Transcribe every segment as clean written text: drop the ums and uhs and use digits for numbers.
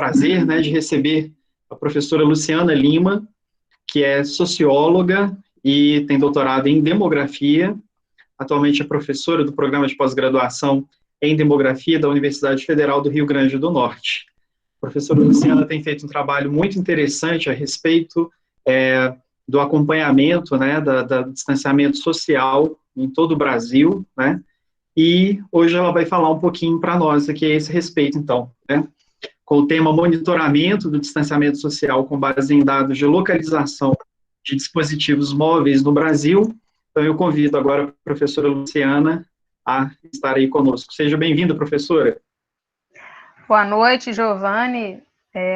prazer, né, de receber a professora Luciana Lima, que é socióloga e tem doutorado em demografia. Atualmente é professora do programa de pós-graduação em demografia da Universidade Federal do Rio Grande do Norte. A professora Luciana tem feito um trabalho muito interessante a respeito do acompanhamento, né, do distanciamento social em todo o Brasil, né, e hoje ela vai falar um pouquinho para nós aqui a esse respeito, então, né, com o tema monitoramento do distanciamento social com base em dados de localização de dispositivos móveis no Brasil. Então, eu convido agora a professora Luciana a estar aí conosco. Seja bem-vinda, professora. Boa noite, Giovanni.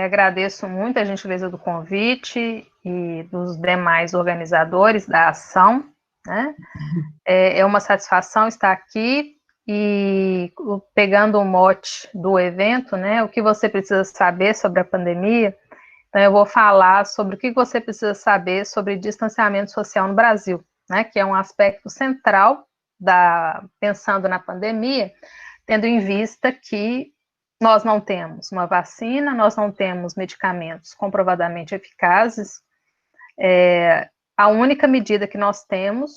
Agradeço muito a gentileza do convite e dos demais organizadores da ação, né? É uma satisfação estar aqui e pegando o mote do evento, né? O que você precisa saber sobre a pandemia. Então, eu vou falar sobre o que você precisa saber sobre distanciamento social no Brasil, né? Que é um aspecto central pensando na pandemia, tendo em vista que nós não temos uma vacina, nós não temos medicamentos comprovadamente eficazes. A única medida que nós temos,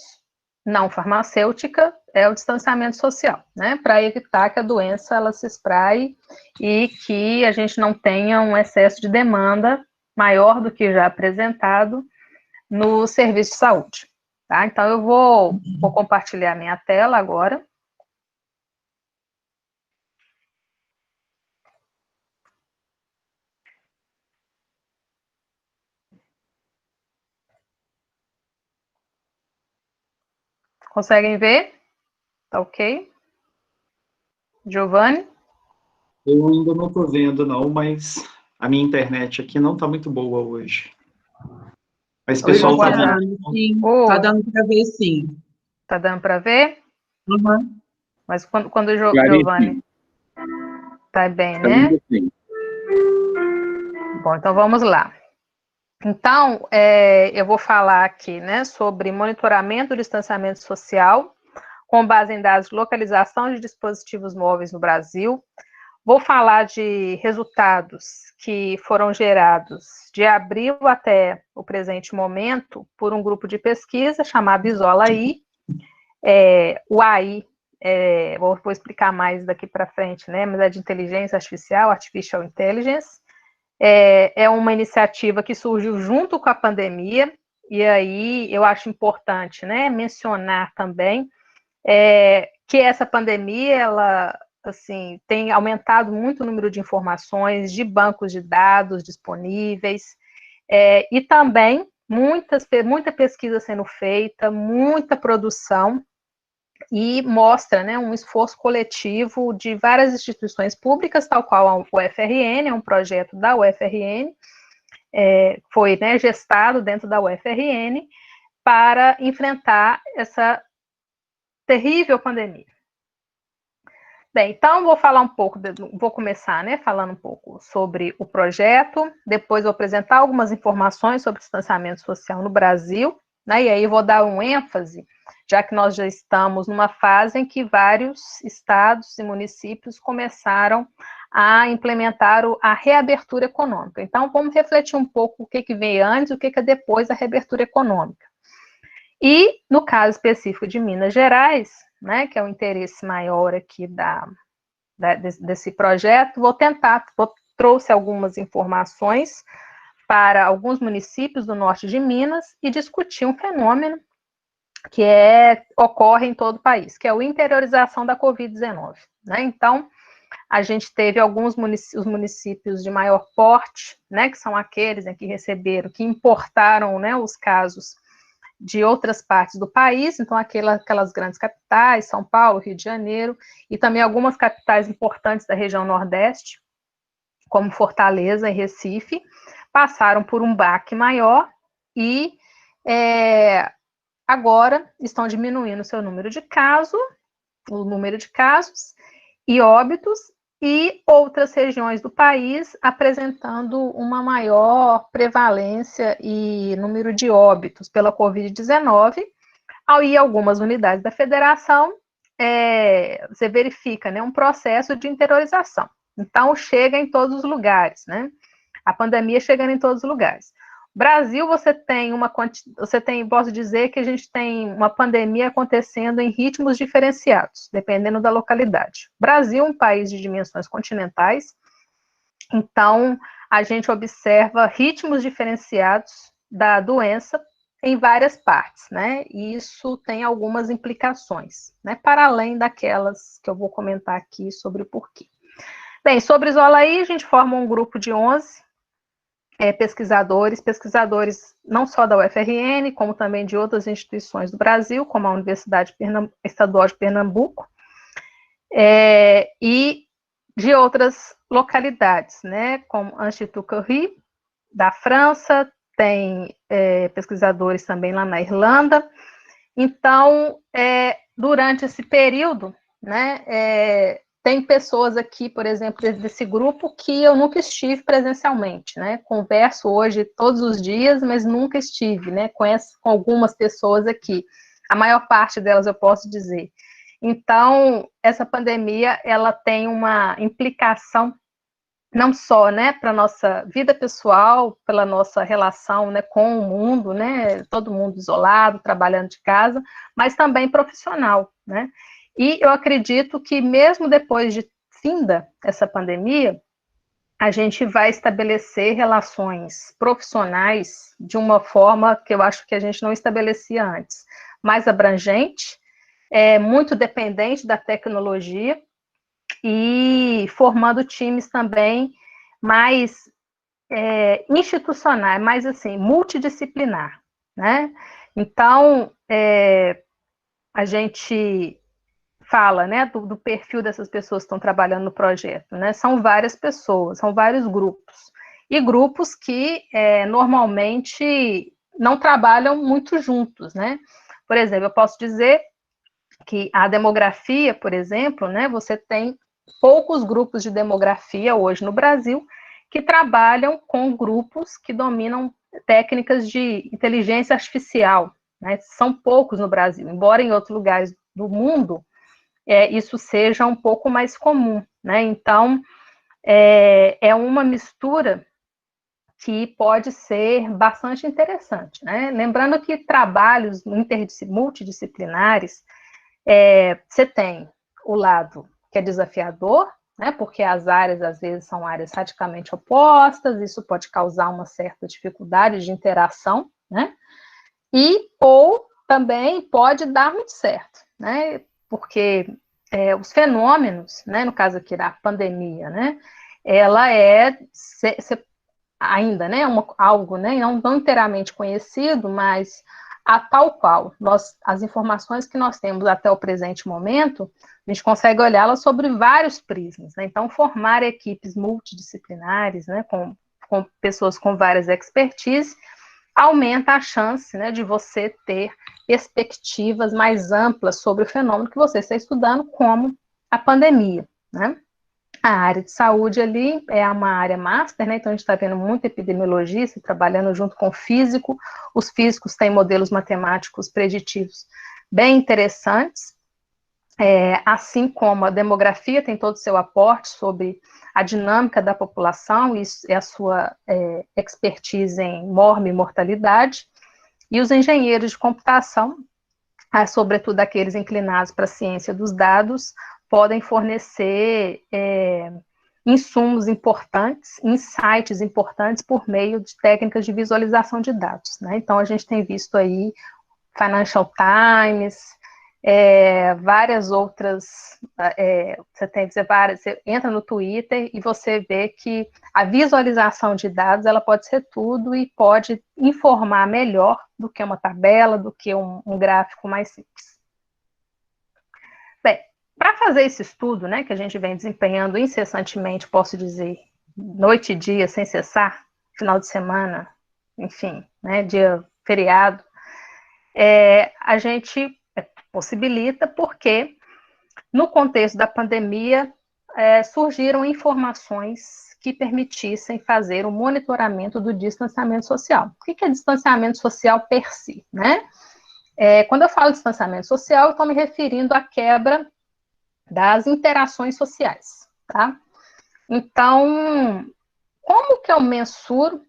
não farmacêutica, é o distanciamento social, né? Para evitar que a doença ela se espraie e que a gente não tenha um excesso de demanda maior do que já apresentado no serviço de saúde. Tá? Então, eu vou compartilhar minha tela agora. Conseguem ver? Tá ok? Giovanni? Eu ainda não estou vendo, não, mas a minha internet aqui não está muito boa hoje. Mas o pessoal está vendo. Sim, está dando para ver, sim. Está dando para ver? Uhum. Mas quando o Giovanni... Está bem, né? Bom, então vamos lá. Então, eu vou falar aqui, né, sobre monitoramento do distanciamento social com base em dados de localização de dispositivos móveis no Brasil. Vou falar de resultados que foram gerados de abril até o presente momento por um grupo de pesquisa chamado Isola-I. O AI, vou explicar mais daqui para frente, né? Mas é de inteligência artificial, Artificial Intelligence. É uma iniciativa que surgiu junto com a pandemia, e aí eu acho importante, né, mencionar também que essa pandemia, ela, assim, tem aumentado muito o número de informações, de bancos de dados disponíveis, e também muita pesquisa sendo feita, muita produção, e mostra, né, um esforço coletivo de várias instituições públicas, tal qual a UFRN, é um projeto da UFRN, foi, né, gestado dentro da UFRN para enfrentar essa terrível pandemia. Bem, então vou falar um pouco, vou começar, né, falando um pouco sobre o projeto, depois vou apresentar algumas informações sobre distanciamento social no Brasil, né, e aí vou dar um ênfase, já que nós já estamos numa fase em que vários estados e municípios começaram a implementar a reabertura econômica. Então, vamos refletir um pouco o que veio antes e o que é depois da reabertura econômica. E, no caso específico de Minas Gerais, né, que é o interesse maior aqui desse projeto, trouxe algumas informações para alguns municípios do norte de Minas e discutir um fenômeno que ocorre em todo o país, que é a interiorização da Covid-19. Né? Então, a gente teve os municípios de maior porte, né, que são aqueles que importaram, né, os casos de outras partes do país, então aquelas grandes capitais, São Paulo, Rio de Janeiro, e também algumas capitais importantes da região Nordeste, como Fortaleza e Recife, passaram por um baque maior e agora estão diminuindo o número de casos e óbitos, e outras regiões do país apresentando uma maior prevalência e número de óbitos pela Covid-19, e algumas unidades da federação, você verifica, né, um processo de interiorização. Então, chega em todos os lugares, né? A pandemia chegando em todos os lugares. Brasil, posso dizer que a gente tem uma pandemia acontecendo em ritmos diferenciados, dependendo da localidade. Brasil é um país de dimensões continentais, então a gente observa ritmos diferenciados da doença em várias partes, né? E isso tem algumas implicações, né? Para além daquelas que eu vou comentar aqui sobre o porquê. Bem, sobre Isolaí, a gente forma um grupo de 11 pesquisadores não só da UFRN, como também de outras instituições do Brasil, como a Universidade Estadual de Pernambuco, e de outras localidades, né, como Institut Curie, da França, tem pesquisadores também lá na Irlanda. Então, durante esse período, né, tem pessoas aqui, por exemplo, desse grupo que eu nunca estive presencialmente, né? Converso hoje todos os dias, mas nunca estive, né? Conheço com algumas pessoas aqui. A maior parte delas eu posso dizer. Então, essa pandemia, ela tem uma implicação não só, né, para a nossa vida pessoal, pela nossa relação, né, com o mundo, né, todo mundo isolado, trabalhando de casa, mas também profissional, né? E eu acredito que mesmo depois de finda essa pandemia, a gente vai estabelecer relações profissionais de uma forma que eu acho que a gente não estabelecia antes, mais abrangente, muito dependente da tecnologia e formando times também mais institucionais, mais assim, multidisciplinar, né? Então, a gente fala, né, do perfil dessas pessoas que estão trabalhando no projeto, né? São várias pessoas, são vários grupos. E grupos que normalmente não trabalham muito juntos, né? Por exemplo, eu posso dizer que a demografia, por exemplo, né, você tem poucos grupos de demografia hoje no Brasil que trabalham com grupos que dominam técnicas de inteligência artificial, né? São poucos no Brasil, embora em outros lugares do mundo isso seja um pouco mais comum, né? Então, é uma mistura que pode ser bastante interessante, né? Lembrando que trabalhos multidisciplinares, você tem o lado que é desafiador, né? Porque as áreas, às vezes, são áreas radicalmente opostas, isso pode causar uma certa dificuldade de interação, né? Ou também pode dar muito certo, né? Porque os fenômenos, né, no caso aqui da pandemia, né, ela ainda, né, algo, né, não inteiramente conhecido, mas a tal qual as informações que nós temos até o presente momento, a gente consegue olhá-las sobre vários prismas, né? Então, formar equipes multidisciplinares, né, com pessoas com várias expertises, aumenta a chance, né, de você ter perspectivas mais amplas sobre o fenômeno que você está estudando, como a pandemia, né? A área de saúde ali é uma área master, né? Então a gente está vendo muito epidemiologista trabalhando junto com físico. Os físicos têm modelos matemáticos preditivos bem interessantes, assim como a demografia tem todo o seu aporte sobre a dinâmica da população e a sua expertise em mortalidade, e os engenheiros de computação, sobretudo aqueles inclinados para a ciência dos dados, podem fornecer insumos importantes, insights importantes por meio de técnicas de visualização de dados, né? Então, a gente tem visto aí Financial Times, várias outras, você entra no Twitter e você vê que a visualização de dados, ela pode ser tudo e pode informar melhor do que uma tabela, do que um gráfico mais simples. Bem, para fazer esse estudo, né, que a gente vem desempenhando incessantemente, posso dizer, noite e dia, sem cessar, final de semana, enfim, né, dia feriado, a gente possibilita porque, no contexto da pandemia, surgiram informações que permitissem fazer o monitoramento do distanciamento social. O que é distanciamento social per si, né? Quando eu falo de distanciamento social, eu estou me referindo à quebra das interações sociais, tá? Então, como que eu mensuro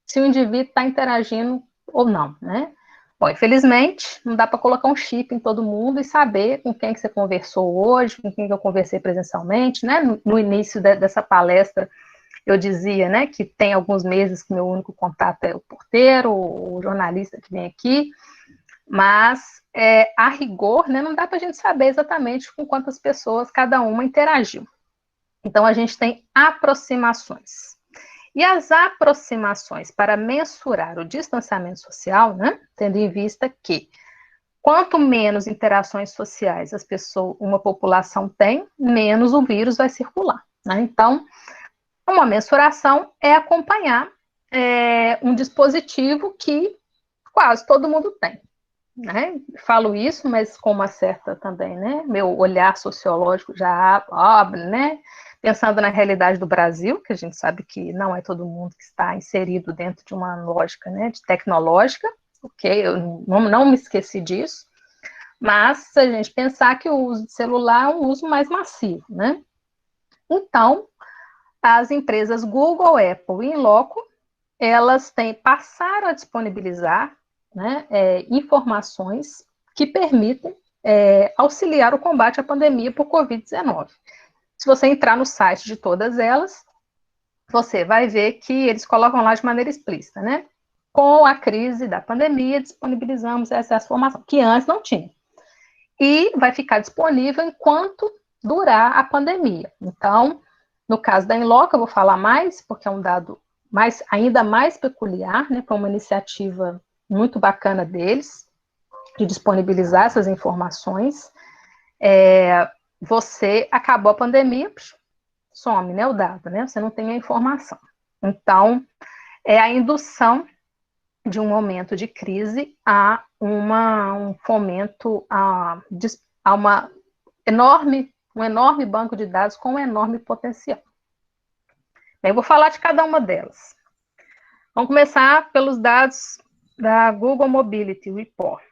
se o indivíduo está interagindo ou não, né? Bom, infelizmente, não dá para colocar um chip em todo mundo e saber com quem que você conversou hoje, com quem que eu conversei presencialmente, né? No início dessa palestra, eu dizia, né, que tem alguns meses que meu único contato é o porteiro, o jornalista que vem aqui, mas a rigor, né, não dá para a gente saber exatamente com quantas pessoas cada uma interagiu. Então, a gente tem aproximações. E as aproximações para mensurar o distanciamento social, né, tendo em vista que quanto menos interações sociais uma população tem, menos o vírus vai circular. Né? Então, uma mensuração é acompanhar um dispositivo que quase todo mundo tem. Né? Falo isso, mas com uma certa também, né? Meu olhar sociológico já abre, né? Pensando na realidade do Brasil, que a gente sabe que não é todo mundo que está inserido dentro de uma lógica, né, de tecnológica, ok? Eu não me esqueci disso, mas se a gente pensar que o uso de celular é um uso mais massivo, né? Então, as empresas Google, Apple e Inloco, elas passaram a disponibilizar, né, informações que permitem auxiliar o combate à pandemia por Covid-19. Se você entrar no site de todas elas, você vai ver que eles colocam lá de maneira explícita, né? Com a crise da pandemia, disponibilizamos essa informação, que antes não tinha. E vai ficar disponível enquanto durar a pandemia. Então, no caso da Inloco, eu vou falar mais, porque é um dado ainda mais peculiar, né, para uma iniciativa muito bacana deles, de disponibilizar essas informações. Você acabou a pandemia, some, né, o dado, né, você não tem a informação. Então, é a indução de um momento de crise a um fomento a um enorme banco de dados com um enorme potencial. Eu vou falar de cada uma delas. Vamos começar pelos dados da Google Mobility Report.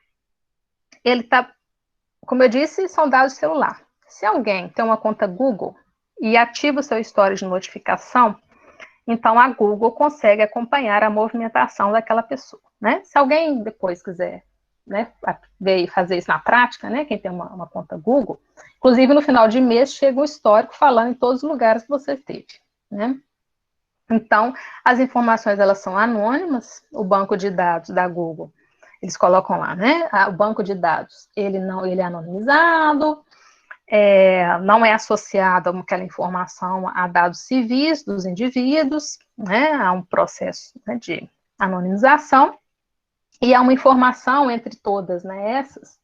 Ele está, como eu disse, são dados de celular. Se alguém tem uma conta Google e ativa o seu histórico de notificação, então a Google consegue acompanhar a movimentação daquela pessoa. Né? Se alguém depois quiser, né, ver e fazer isso na prática, né, quem tem uma conta Google, inclusive no final de mês chega um histórico falando em todos os lugares que você esteve. Né? Então, as informações elas são anônimas, o banco de dados da Google, eles colocam lá, né? O banco de dados, ele é anonimizado, não é associado aquela informação a dados civis dos indivíduos, né? Há um processo, né, de anonimização, e há uma informação entre todas, né? Essas,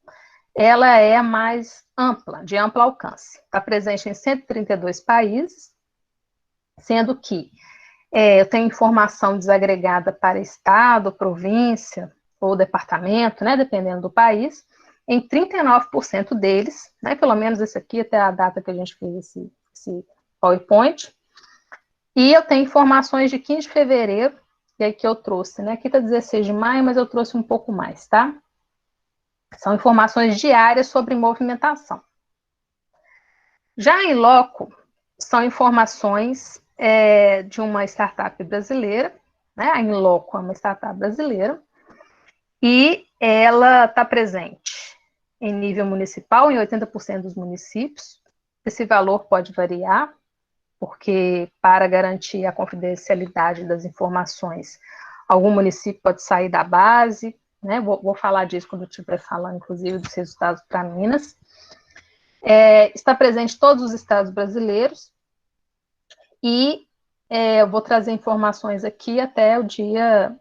ela é mais ampla, de amplo alcance. Está presente em 132 países, sendo que eu tenho informação desagregada para estado, província ou departamento, né, dependendo do país, em 39% deles, né, pelo menos esse aqui até a data que a gente fez esse PowerPoint, e eu tenho informações de 15 de fevereiro, e aí que eu trouxe, né, aqui está 16 de maio, mas eu trouxe um pouco mais, tá? São informações diárias sobre movimentação. Já em loco, são informações de uma startup brasileira, né? A Inloco é uma startup brasileira, e ela está presente em nível municipal, em 80% dos municípios. Esse valor pode variar, porque para garantir a confidencialidade das informações, algum município pode sair da base, né? Vou falar disso quando eu estiver falando, inclusive, dos resultados para Minas. Está presente em todos os estados brasileiros, e eu vou trazer informações aqui até o dia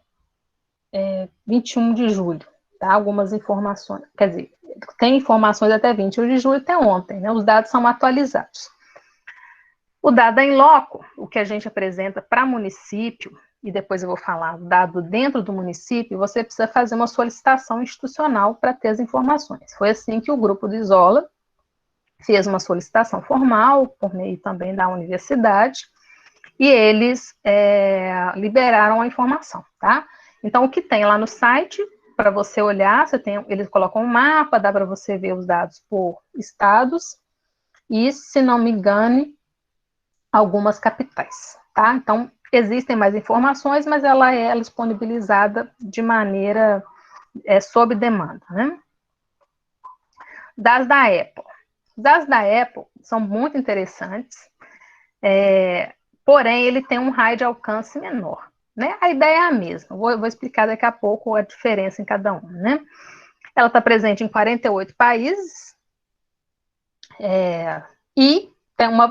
21 de julho, tá? Algumas informações, quer dizer, tem informações até 21 de julho, até ontem, né? Os dados são atualizados. O dado em loco, o que a gente apresenta para município, e depois eu vou falar o dado dentro do município, você precisa fazer uma solicitação institucional para ter as informações. Foi assim que o grupo do Isola fez uma solicitação formal, por meio também da universidade, e eles liberaram a informação, tá? Então, o que tem lá no site, para você olhar, eles colocam um mapa, dá para você ver os dados por estados, e, se não me engano, algumas capitais, tá? Então, existem mais informações, mas ela é disponibilizada de maneira sob demanda, né? Dados da Apple. Os dados da Apple são muito interessantes, porém, ele tem um raio de alcance menor, né? A ideia é a mesma, vou explicar daqui a pouco a diferença em cada um, né? Ela está presente em 48 países,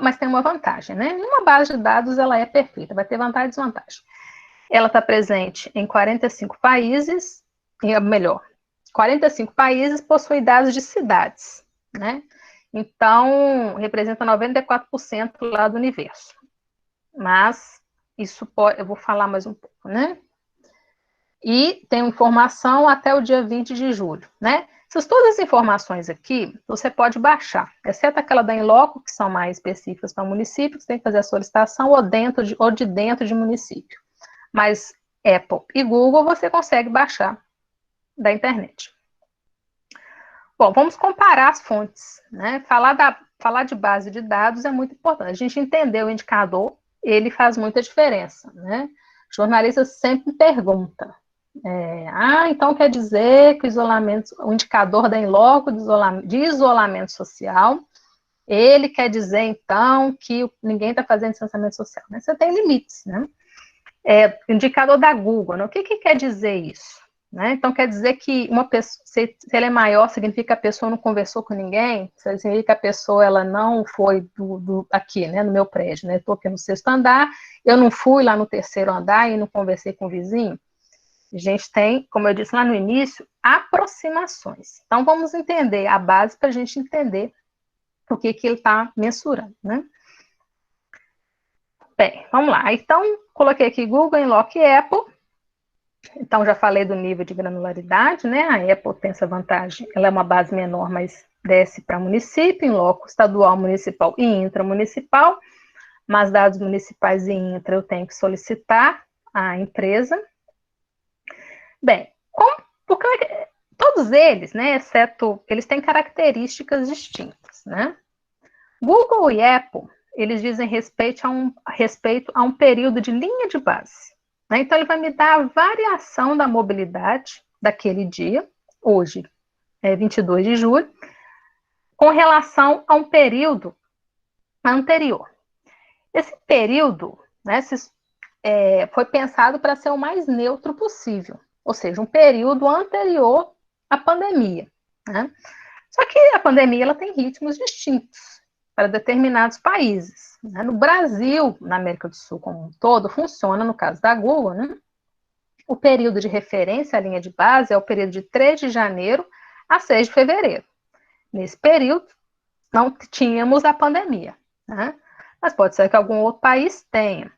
mas tem uma vantagem, né? Nenhuma base de dados ela é perfeita, vai ter vantagem e desvantagem. Ela está presente em 45 países, melhor, 45 países possuem dados de cidades, né? Então, representa 94% lá do universo. Mas, eu vou falar mais um pouco, né? E tem informação até o dia 20 de julho, né? Todas as informações aqui, você pode baixar, exceto aquela da Inloco, que são mais específicas para o município, você tem que fazer a solicitação ou de dentro de município. Mas Apple e Google você consegue baixar da internet. Bom, vamos comparar as fontes, né? Falar de base de dados é muito importante. A gente entender o indicador, ele faz muita diferença, né? Jornalistas sempre perguntam, então quer dizer que o indicador da Inloco de isolamento social, ele quer dizer, então, que ninguém está fazendo distanciamento social, né? Você tem limites, né? Indicador da Google, né? O que quer dizer isso? Né? Então, quer dizer que uma pessoa, se ela é maior, significa que a pessoa não conversou com ninguém? Significa que a pessoa ela não foi aqui, né, no meu prédio, né? Estou aqui no 6º andar, eu não fui lá no 3º andar e não conversei com o vizinho? A gente tem, como eu disse lá no início, aproximações. Então, vamos entender a base para a gente entender o que ele está mensurando, né? Bem, vamos lá. Então, coloquei aqui Google, Inloco e Apple. Então, já falei do nível de granularidade, né? A Apple tem essa vantagem, ela é uma base menor, mas desce para município, Inloco estadual, municipal e intramunicipal, mas dados municipais e intra eu tenho que solicitar à empresa. Bem, porque todos eles, né, exceto, eles têm características distintas, né? Google e Apple, eles dizem respeito a um período de linha de base. Né? Então, ele vai me dar a variação da mobilidade daquele dia, hoje, 22 de julho, com relação a um período anterior. Esse período, né, foi pensado para ser o mais neutro possível, ou seja, um período anterior à pandemia. Né? Só que a pandemia ela tem ritmos distintos para determinados países. Né? No Brasil, na América do Sul como um todo, funciona, no caso da Google, né? O período de referência, a linha de base, é o período de 3 de janeiro a 6 de fevereiro. Nesse período, não tínhamos a pandemia. Né? Mas pode ser que algum outro país tenha.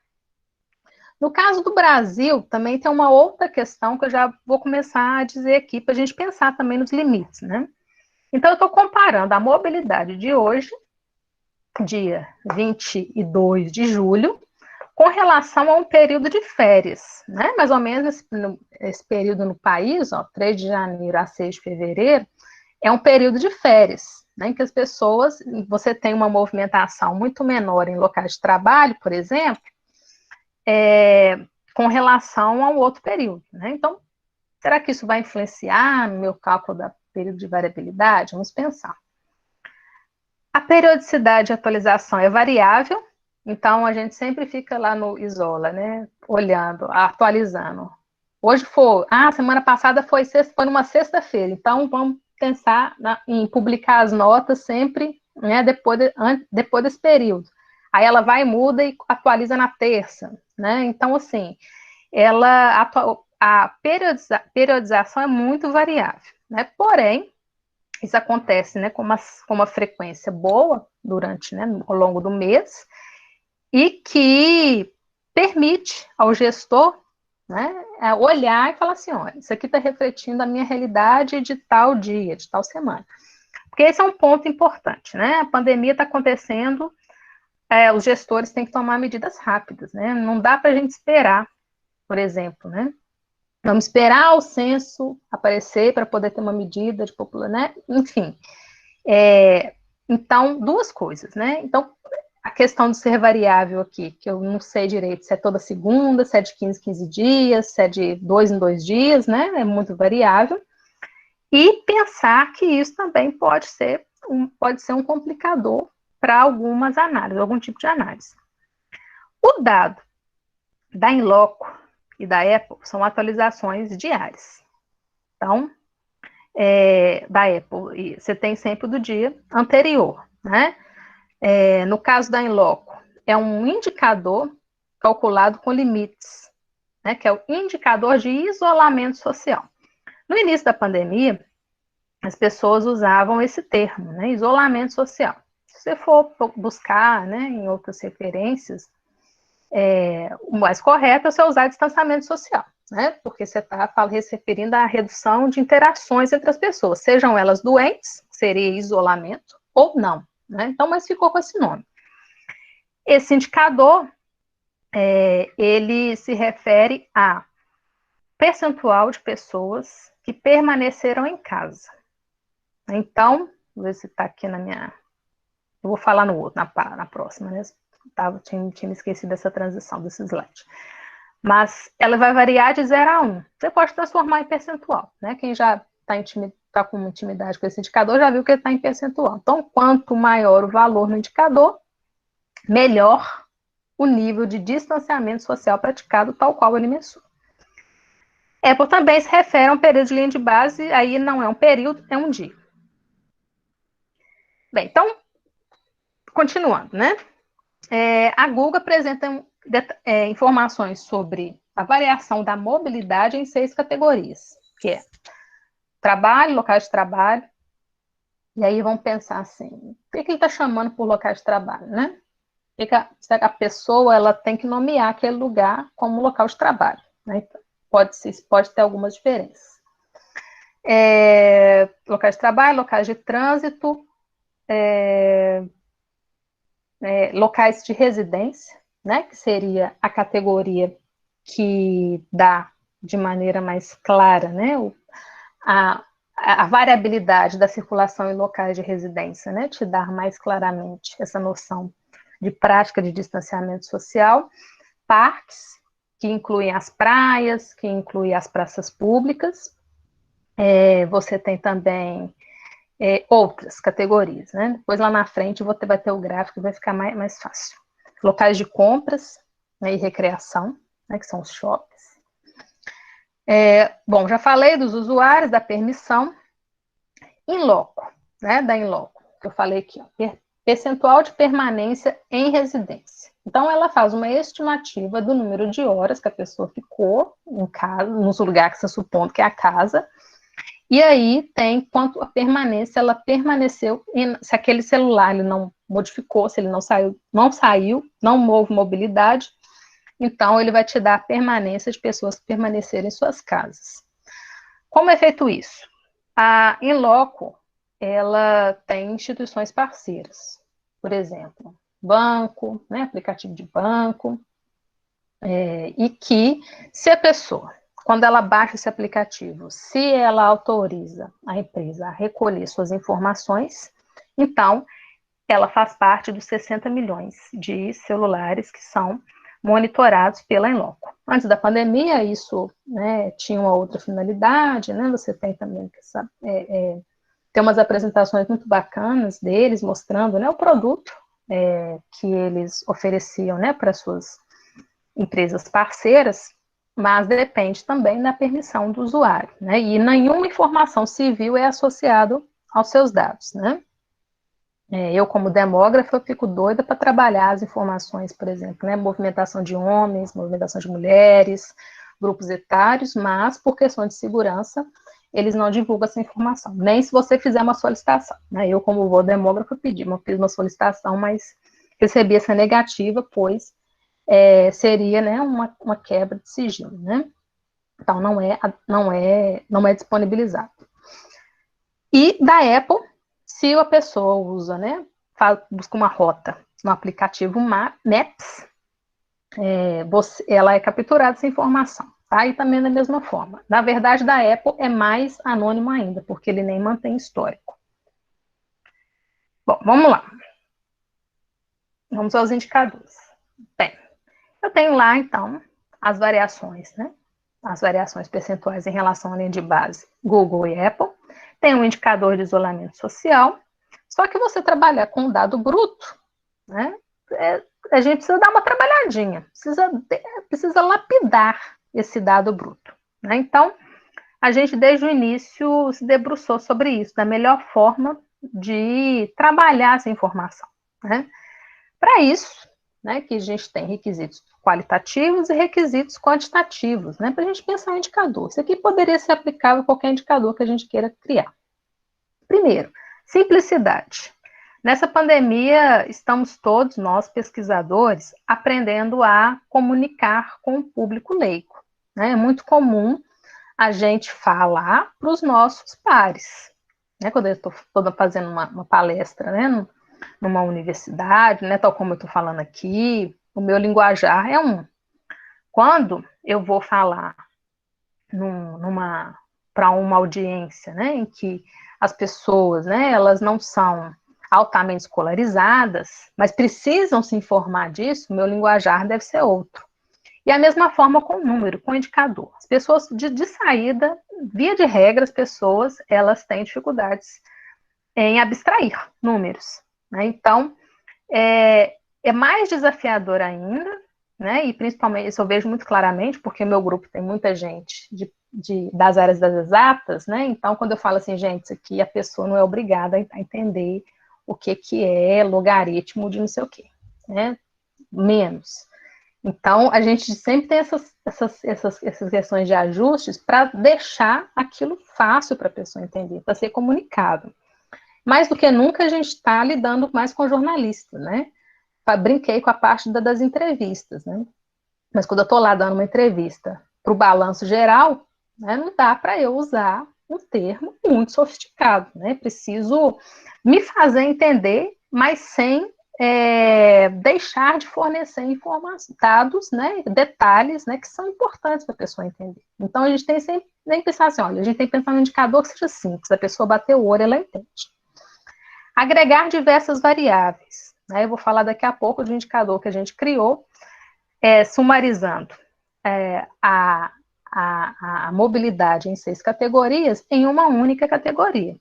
No caso do Brasil, também tem uma outra questão que eu já vou começar a dizer aqui, para a gente pensar também nos limites. Né? Então, eu estou comparando a mobilidade de hoje, dia 22 de julho, com relação a um período de férias, né? Mais ou menos esse período no país, 3 de janeiro a 6 de fevereiro, é um período de férias, né? Em que as pessoas, você tem uma movimentação muito menor em locais de trabalho, por exemplo, com relação ao outro período, né? Então, será que isso vai influenciar no meu cálculo do período de variabilidade? Vamos pensar. A periodicidade de atualização é variável, então a gente sempre fica lá no Isola, né? Olhando, atualizando. Hoje foi, semana passada foi numa sexta-feira, então vamos pensar em publicar as notas sempre, né, depois desse período. Aí ela vai, muda e atualiza na terça, né? Então, assim, a periodização é muito variável, né? Porém, isso acontece, né, com uma frequência boa durante, né, ao longo do mês e que permite ao gestor, né, olhar e falar assim, olha, isso aqui está refletindo a minha realidade de tal dia, de tal semana. Porque esse é um ponto importante, né? A pandemia está acontecendo, os gestores têm que tomar medidas rápidas, né? Não dá para a gente esperar, por exemplo, né? Vamos esperar o censo aparecer para poder ter uma medida de população, né? Enfim. Então, duas coisas, né? Então, a questão de ser variável aqui, que eu não sei direito se é toda segunda, se é de 15 em 15 dias, se é de 2 em 2 dias, né? É muito variável. E pensar que isso também pode ser um complicador para algumas análises, algum tipo de análise. O dado da Inloco e da Apple são atualizações diárias. Então, da Apple, você tem sempre do dia anterior, né? No caso da Inloco, é um indicador calculado com limites, né? Que é o indicador de isolamento social. No início da pandemia, as pessoas usavam esse termo, né? Isolamento social. Se você for buscar, né, em outras referências, o mais correto é você usar distanciamento social, né? Porque você está se referindo à redução de interações entre as pessoas, sejam elas doentes, que seria isolamento, ou não, né? Então, mas ficou com esse nome. Esse indicador, ele se refere a percentual de pessoas que permaneceram em casa. Então, vou ver se está aqui na minha... Eu vou falar no outro, na próxima, né? Tinha me esquecido dessa transição, desse slide. Mas ela vai variar de 0 a 1. Você pode transformar em percentual, né? Quem já está com intimidade com esse indicador já viu que ele está em percentual. Então, quanto maior o valor no indicador, melhor o nível de distanciamento social praticado, tal qual ele mensura. Apple também se refere a um período de linha de base, aí não é um período, é um dia. Bem, então, continuando, né? A Google apresenta informações sobre a variação da mobilidade em 6 categorias, que é trabalho, locais de trabalho, e aí vamos pensar assim, o que ele está chamando por locais de trabalho, né? A pessoa ela tem que nomear aquele lugar como local de trabalho, né? Então, pode ter algumas diferenças. Locais de trabalho, locais de trânsito, locais de residência, né? Que seria a categoria que dá de maneira mais clara, né? A variabilidade da circulação em locais de residência, né? Te dar mais claramente essa noção de prática de distanciamento social. Parques, que incluem as praias, que incluem as praças públicas. Você tem também outras categorias, né? Depois lá na frente vai ter o gráfico e vai ficar mais fácil. Locais de compras, né, e recreação, né, que são os shoppings. Bom, já falei dos usuários, da permissão. Inloco, né, da Inloco, que eu falei aqui, ó, percentual de permanência em residência. Então, ela faz uma estimativa do número de horas que a pessoa ficou em casa, nos lugares que você supondo que é a casa, e aí tem quanto a permanência ela permaneceu, se aquele celular ele não modificou, se ele não saiu, não houve mobilidade, então ele vai te dar a permanência de pessoas que permaneceram em suas casas. Como é feito isso? A Inloco, ela tem instituições parceiras, por exemplo, banco, né, aplicativo de banco, e que se a pessoa, quando ela baixa esse aplicativo, se ela autoriza a empresa a recolher suas informações, então ela faz parte dos 60 milhões de celulares que são monitorados pela Inloco. Antes da pandemia, isso, né, tinha uma outra finalidade, né, você tem também tem umas apresentações muito bacanas deles, mostrando, né, o produto que eles ofereciam, né, para suas empresas parceiras, mas depende também da permissão do usuário, né, e nenhuma informação civil é associada aos seus dados, né. Eu, como demógrafa, eu fico doida para trabalhar as informações, por exemplo, né, movimentação de homens, movimentação de mulheres, grupos etários, mas, por questão de segurança, eles não divulgam essa informação, nem se você fizer uma solicitação, né. Eu, como vou demógrafa, fiz uma solicitação, mas recebi essa negativa, pois seria, né, uma quebra de sigilo, né. Então, não é disponibilizado. E da Apple, se a pessoa usa, né, busca uma rota no aplicativo Maps, ela é capturada essa informação, tá? E também da mesma forma. Na verdade, da Apple é mais anônimo ainda, porque ele nem mantém histórico. Bom, vamos lá. Vamos aos indicadores. Bem, eu tenho lá, então, as variações, né? As variações percentuais em relação à linha de base Google e Apple. Tem um indicador de isolamento social. Só que você trabalhar com dado bruto, né? A gente precisa dar uma trabalhadinha, precisa lapidar esse dado bruto, né? Então, a gente desde o início se debruçou sobre isso, da melhor forma de trabalhar essa informação, né? Para isso, né, que a gente tem requisitos qualitativos e requisitos quantitativos, né, para a gente pensar em indicador. Isso aqui poderia ser aplicável a qualquer indicador que a gente queira criar. Primeiro, simplicidade. Nessa pandemia, estamos todos, nós pesquisadores, aprendendo a comunicar com o público leigo, né? É muito comum a gente falar para os nossos pares, né? Quando eu estou fazendo uma palestra, né, numa universidade, né, tal como eu estou falando aqui, o meu linguajar é um. Quando eu vou falar para uma audiência, né, em que as pessoas, né, elas não são altamente escolarizadas, mas precisam se informar disso, meu linguajar deve ser outro. E a mesma forma com o número, com o indicador. As pessoas de saída, via de regra, as pessoas, elas têm dificuldades em abstrair números, né? Então, é mais desafiador ainda, né? E principalmente, isso eu vejo muito claramente, porque meu grupo tem muita gente das áreas das exatas, né? Então, quando eu falo assim, gente, isso aqui a pessoa não é obrigada a entender o que é logaritmo de não sei o quê, né? Menos. Então, a gente sempre tem essas questões de ajustes para deixar aquilo fácil para a pessoa entender, para ser comunicado. Mais do que nunca, a gente está lidando mais com jornalistas, né? Brinquei com a parte das entrevistas, né? Mas quando eu estou lá dando uma entrevista para o balanço geral, né, não dá para eu usar um termo muito sofisticado, né? Preciso me fazer entender, mas sem deixar de fornecer informações, dados, né, detalhes, né, que são importantes para a pessoa entender. Então, a gente tem sempre que pensar assim, olha, a gente tem que pensar no indicador que seja simples, a pessoa bater o olho, ela entende. Agregar diversas variáveis, né, eu vou falar daqui a pouco de um indicador que a gente criou, sumarizando a mobilidade em 6 categorias em uma única categoria.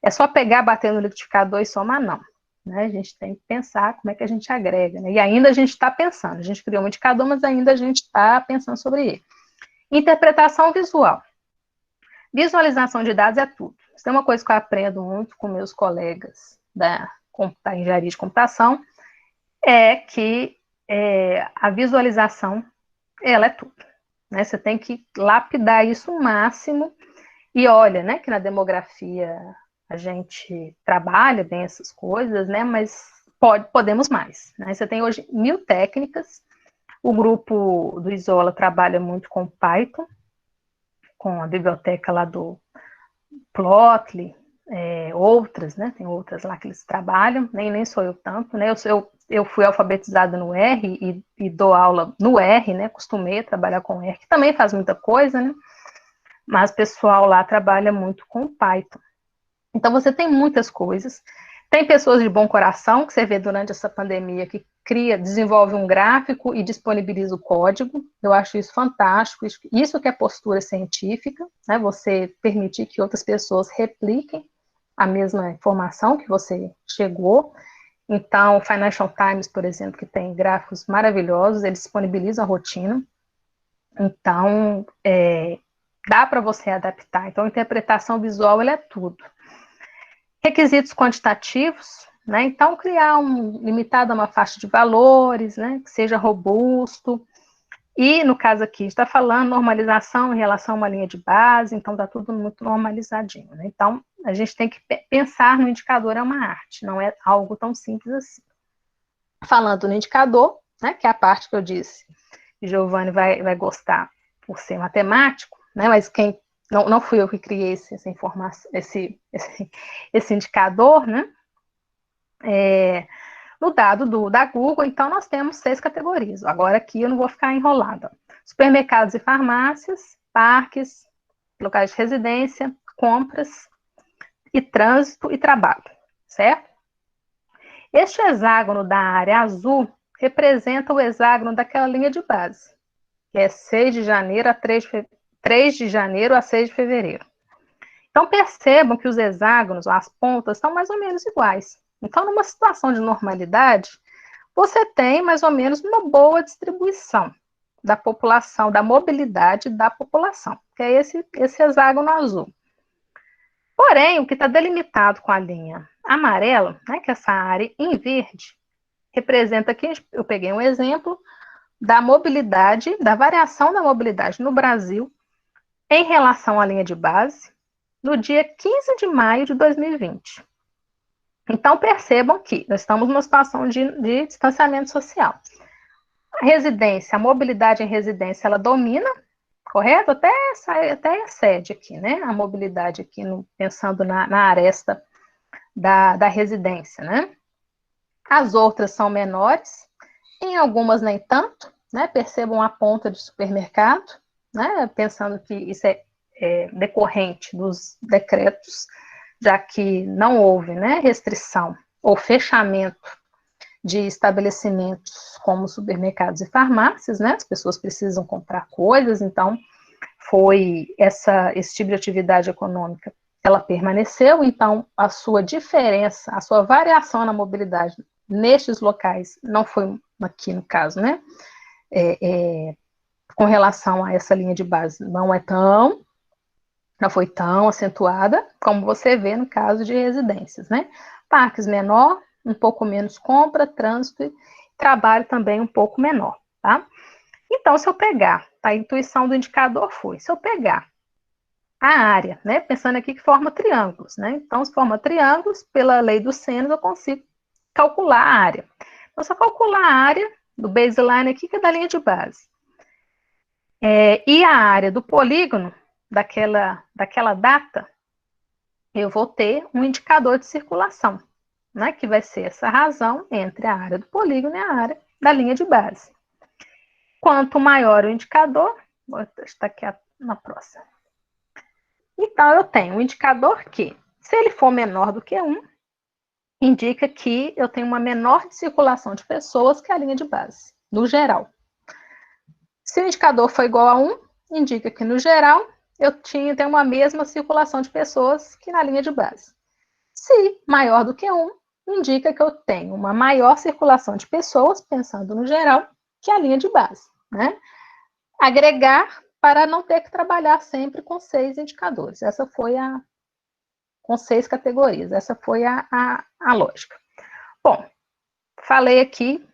É só pegar, bater no liquidificador e somar, não. Né? A gente tem que pensar como é que a gente agrega. Né? E ainda a gente está pensando. A gente criou um indicador, mas ainda a gente está pensando sobre ele. Interpretação visual. Visualização de dados é tudo. Isso é uma coisa que eu aprendo muito com meus colegas da engenharia de computação, é que a visualização, ela é tudo. Né? Você tem que lapidar isso o máximo. E olha, né, que na demografia a gente trabalha bem essas coisas, né, mas podemos mais. Né? Você tem hoje 1000 técnicas. O grupo do Isola trabalha muito com Python, com a biblioteca lá do Plotly, outras, né, tem outras lá que eles trabalham, nem sou eu tanto, né, eu fui alfabetizada no R e dou aula no R, né, acostumei a trabalhar com R, que também faz muita coisa, né, mas o pessoal lá trabalha muito com Python. Então, você tem muitas coisas. Tem pessoas de bom coração, que você vê durante essa pandemia, que desenvolve um gráfico e disponibiliza o código. Eu acho isso fantástico. Isso que é postura científica, né? Você permitir que outras pessoas repliquem a mesma informação que você chegou. Então, o Financial Times, por exemplo, que tem gráficos maravilhosos, eles disponibilizam a rotina. Então, dá para você adaptar. Então, a interpretação visual, ela é tudo. Requisitos quantitativos, né? Então, criar limitado a uma faixa de valores, né? Que seja robusto. E, no caso aqui, a gente está falando normalização em relação a uma linha de base, então está tudo muito normalizadinho, né? Então, a gente tem que pensar no indicador, é uma arte, não é algo tão simples assim. Falando no indicador, né? Que é a parte que eu disse, que Giovanni vai gostar por ser matemático, né? Mas quem não fui eu que criei essa informação, esse indicador, né? No dado da Google, então, nós temos 6 categorias. Agora aqui eu não vou ficar enrolada. Supermercados e farmácias, parques, locais de residência, compras e trânsito e trabalho, certo? Este hexágono da área azul representa o hexágono daquela linha de base, que é 3 de janeiro a 6 de fevereiro. Então, percebam que os hexágonos, as pontas, estão mais ou menos iguais. Então, numa situação de normalidade, você tem mais ou menos uma boa distribuição da população, da mobilidade da população, que é esse hexágono azul. Porém, o que está delimitado com a linha amarela, né, que é essa área em verde, representa aqui, eu peguei um exemplo da mobilidade, da variação da mobilidade no Brasil em relação à linha de base, no dia 15 de maio de 2020. Então, percebam que nós estamos numa situação de distanciamento social. A residência, a mobilidade em residência, ela domina, correto? Até excede aqui, né? A mobilidade aqui, pensando na aresta da residência, né? As outras são menores, em algumas nem tanto, né? Percebam a ponta de supermercado, né? Pensando que isso é decorrente dos decretos, já que não houve, né, restrição ou fechamento de estabelecimentos como supermercados e farmácias, né? As pessoas precisam comprar coisas, então foi esse tipo de atividade econômica, ela permaneceu, então a sua diferença, a sua variação na mobilidade nestes locais não foi aqui no caso, né? Com relação a essa linha de base, não foi tão acentuada como você vê no caso de residências, né? Parques menor, um pouco menos compra, trânsito e trabalho também um pouco menor, tá? Então, se eu pegar, a intuição do indicador foi, se eu pegar a área, né? Pensando aqui que forma triângulos, né? Então, se forma triângulos, pela lei dos senos, eu consigo calcular a área. Então, se eu calcular a área do baseline aqui, que é da linha de base, e a área do polígono, daquela data, eu vou ter um indicador de circulação, né, que vai ser essa razão entre a área do polígono e a área da linha de base. Quanto maior o indicador, vou estar aqui na próxima. Então, eu tenho um indicador que, se ele for menor do que 1, indica que eu tenho uma menor circulação de pessoas que a linha de base, no geral. Se o indicador for igual a 1, indica que, no geral, eu tenho uma mesma circulação de pessoas que na linha de base. Se maior do que 1, indica que eu tenho uma maior circulação de pessoas, pensando no geral, que a linha de base, né? Agregar para não ter que trabalhar sempre com 6 indicadores. Com 6 categorias. Essa foi a lógica. Bom, falei aqui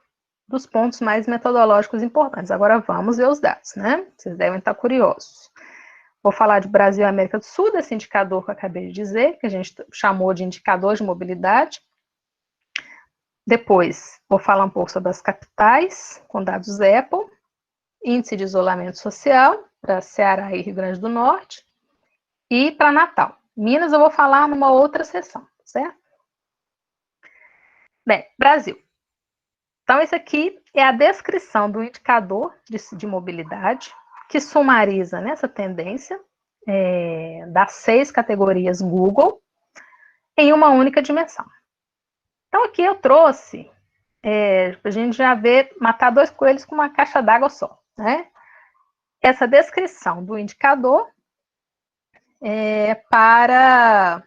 dos pontos mais metodológicos importantes. Agora vamos ver os dados, né? Vocês devem estar curiosos. Vou falar de Brasil e América do Sul, desse indicador que eu acabei de dizer, que a gente chamou de indicador de mobilidade. Depois, vou falar um pouco sobre as capitais, com dados Apple, índice de isolamento social, para Ceará e Rio Grande do Norte, e para Natal. Minas eu vou falar numa outra sessão, certo? Bem, Brasil. Então, esse aqui é a descrição do indicador de mobilidade, que sumariza nessa tendência das 6 categorias Google em uma única dimensão. Então, aqui eu trouxe, a gente já vê matar 2 coelhos com uma caixa d'água só, né? Essa descrição do indicador para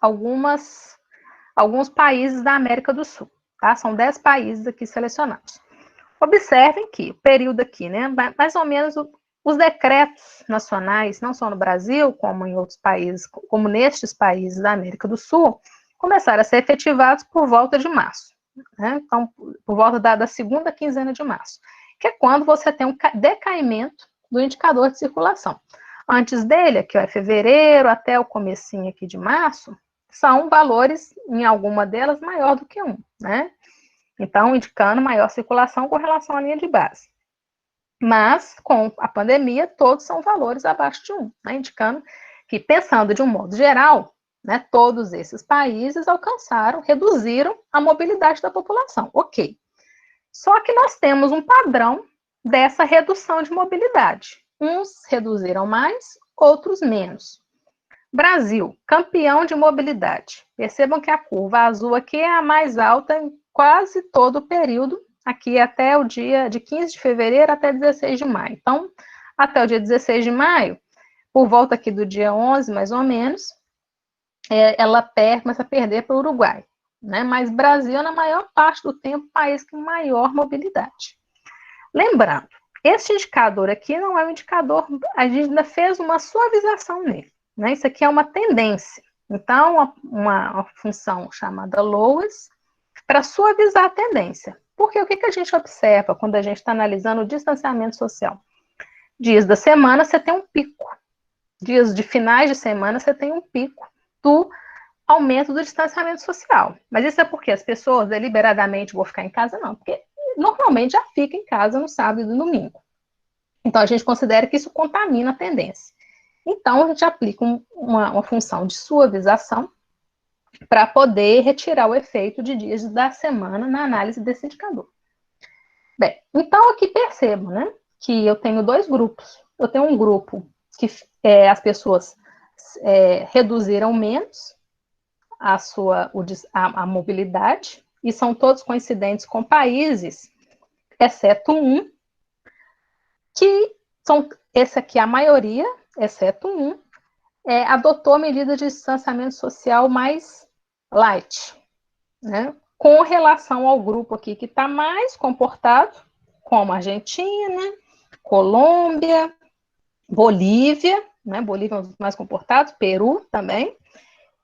alguns países da América do Sul, tá? São 10 países aqui selecionados. Observem que o período aqui, né, mais ou menos os decretos nacionais, não só no Brasil, como em outros países, como nestes países da América do Sul, começaram a ser efetivados por volta de março, né? Então, por volta da segunda quinzena de março, que é quando você tem um decaimento do indicador de circulação. Antes dele, aqui ó, é fevereiro até o comecinho aqui de março, são valores, em alguma delas, maior do que 1, né? Então, indicando maior circulação com relação à linha de base. Mas, com a pandemia, todos são valores abaixo de 1, né? Indicando que, pensando de um modo geral, né, todos esses países reduziram a mobilidade da população. Ok. Só que nós temos um padrão dessa redução de mobilidade. Uns reduziram mais, outros menos. Brasil, campeão de mobilidade. Percebam que a curva azul aqui é a mais alta em quase todo o período, aqui até o dia de 15 de fevereiro até 16 de maio. Então, até o dia 16 de maio, por volta aqui do dia 11, mais ou menos, ela começa a perder para o Uruguai, né? Mas Brasil, na maior parte do tempo, o país com maior mobilidade. Lembrando, esse indicador aqui não é um indicador, a gente ainda fez uma suavização nele, né? Isso aqui é uma tendência. Então, uma função chamada Loess para suavizar a tendência. Porque o que a gente observa quando a gente está analisando o distanciamento social? Dias da semana você tem um pico. Dias de finais de semana você tem um pico do aumento do distanciamento social. Mas isso é porque as pessoas deliberadamente vão ficar em casa? Não, porque normalmente já fica em casa no sábado e no domingo. Então, a gente considera que isso contamina a tendência. Então, a gente aplica uma função de suavização para poder retirar o efeito de dias da semana na análise desse indicador. Bem, então aqui percebo, né, que eu tenho dois grupos. Eu tenho um grupo que as pessoas reduziram menos a mobilidade, e são todos coincidentes com países, exceto um, que são, esse aqui a maioria, exceto um, adotou medidas de distanciamento social mais light, né? Com relação ao grupo aqui que está mais comportado, como Argentina, Colômbia, Bolívia, né? Bolívia é um dos mais comportados, Peru também.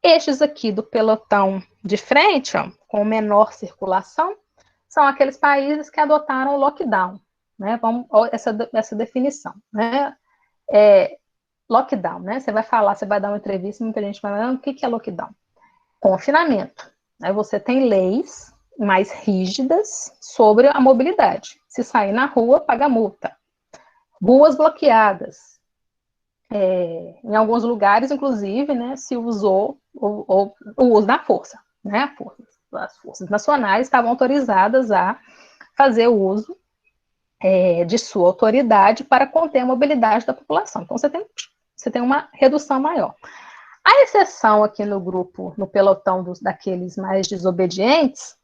Estes aqui do pelotão de frente, ó, com menor circulação, são aqueles países que adotaram o lockdown, né? Vamos, essa definição, né? Lockdown, né? Você vai falar, você vai dar uma entrevista, muita gente vai falar, o que é lockdown? Confinamento. Aí você tem leis mais rígidas sobre a mobilidade. Se sair na rua, paga multa. Ruas bloqueadas. Em alguns lugares, inclusive, né, se usou o uso da força, né? As forças nacionais estavam autorizadas a fazer o uso de sua autoridade para conter a mobilidade da população. Então, você tem uma redução maior. A exceção aqui no grupo, no pelotão daqueles mais desobedientes,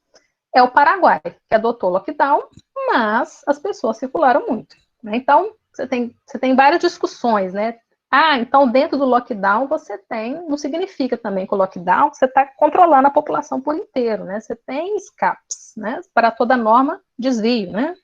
é o Paraguai, que adotou lockdown, mas as pessoas circularam muito, né? Então, você tem várias discussões, né? Então dentro do lockdown não significa também que o lockdown você está controlando a população por inteiro, né? Você tem escapes, né? Para toda norma, desvio, né?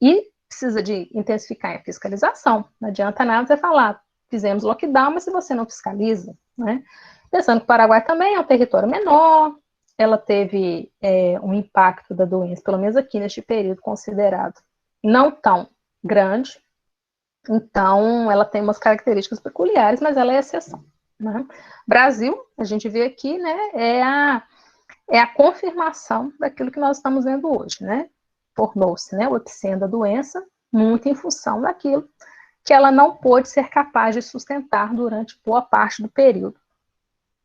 E precisa de intensificar a fiscalização. Não adianta nada você falar, fizemos lockdown, mas se você não fiscaliza, né? Pensando que o Paraguai também é um território menor, ela teve um impacto da doença, pelo menos aqui neste período, considerado não tão grande. Então, ela tem umas características peculiares, mas ela é exceção, né? Brasil, a gente vê aqui, né, é a confirmação daquilo que nós estamos vendo hoje, né? Tornou-se, né, o epicentro da doença, muito em função daquilo que ela não pôde ser capaz de sustentar durante boa parte do período,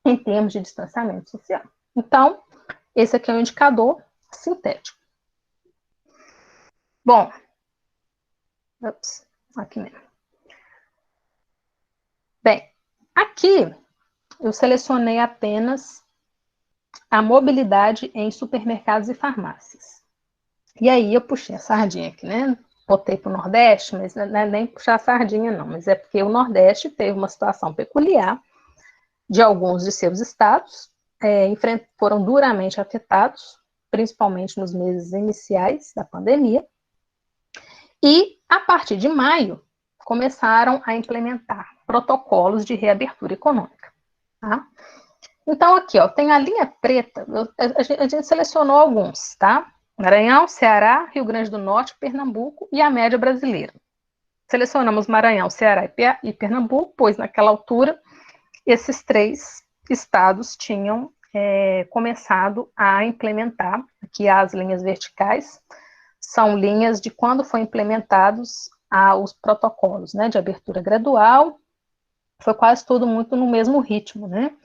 em termos de distanciamento social. Então, esse aqui é um indicador sintético. Bom, aqui mesmo. Bem, aqui eu selecionei apenas a mobilidade em supermercados e farmácias. E aí eu puxei a sardinha aqui, né? Botei para o Nordeste, mas não é nem puxar a sardinha, não, mas é porque o Nordeste teve uma situação peculiar de alguns de seus estados, foram duramente afetados, principalmente nos meses iniciais da pandemia, e a partir de maio começaram a implementar protocolos de reabertura econômica. Tá? Então, aqui, ó, tem a linha preta, a gente selecionou alguns, tá? Maranhão, Ceará, Rio Grande do Norte, Pernambuco e a média brasileira. Selecionamos Maranhão, Ceará e Pernambuco, pois naquela altura esses três estados tinham começado a implementar, aqui as linhas verticais, são linhas de quando foram implementados os protocolos, né, de abertura gradual, foi quase tudo muito no mesmo ritmo, né?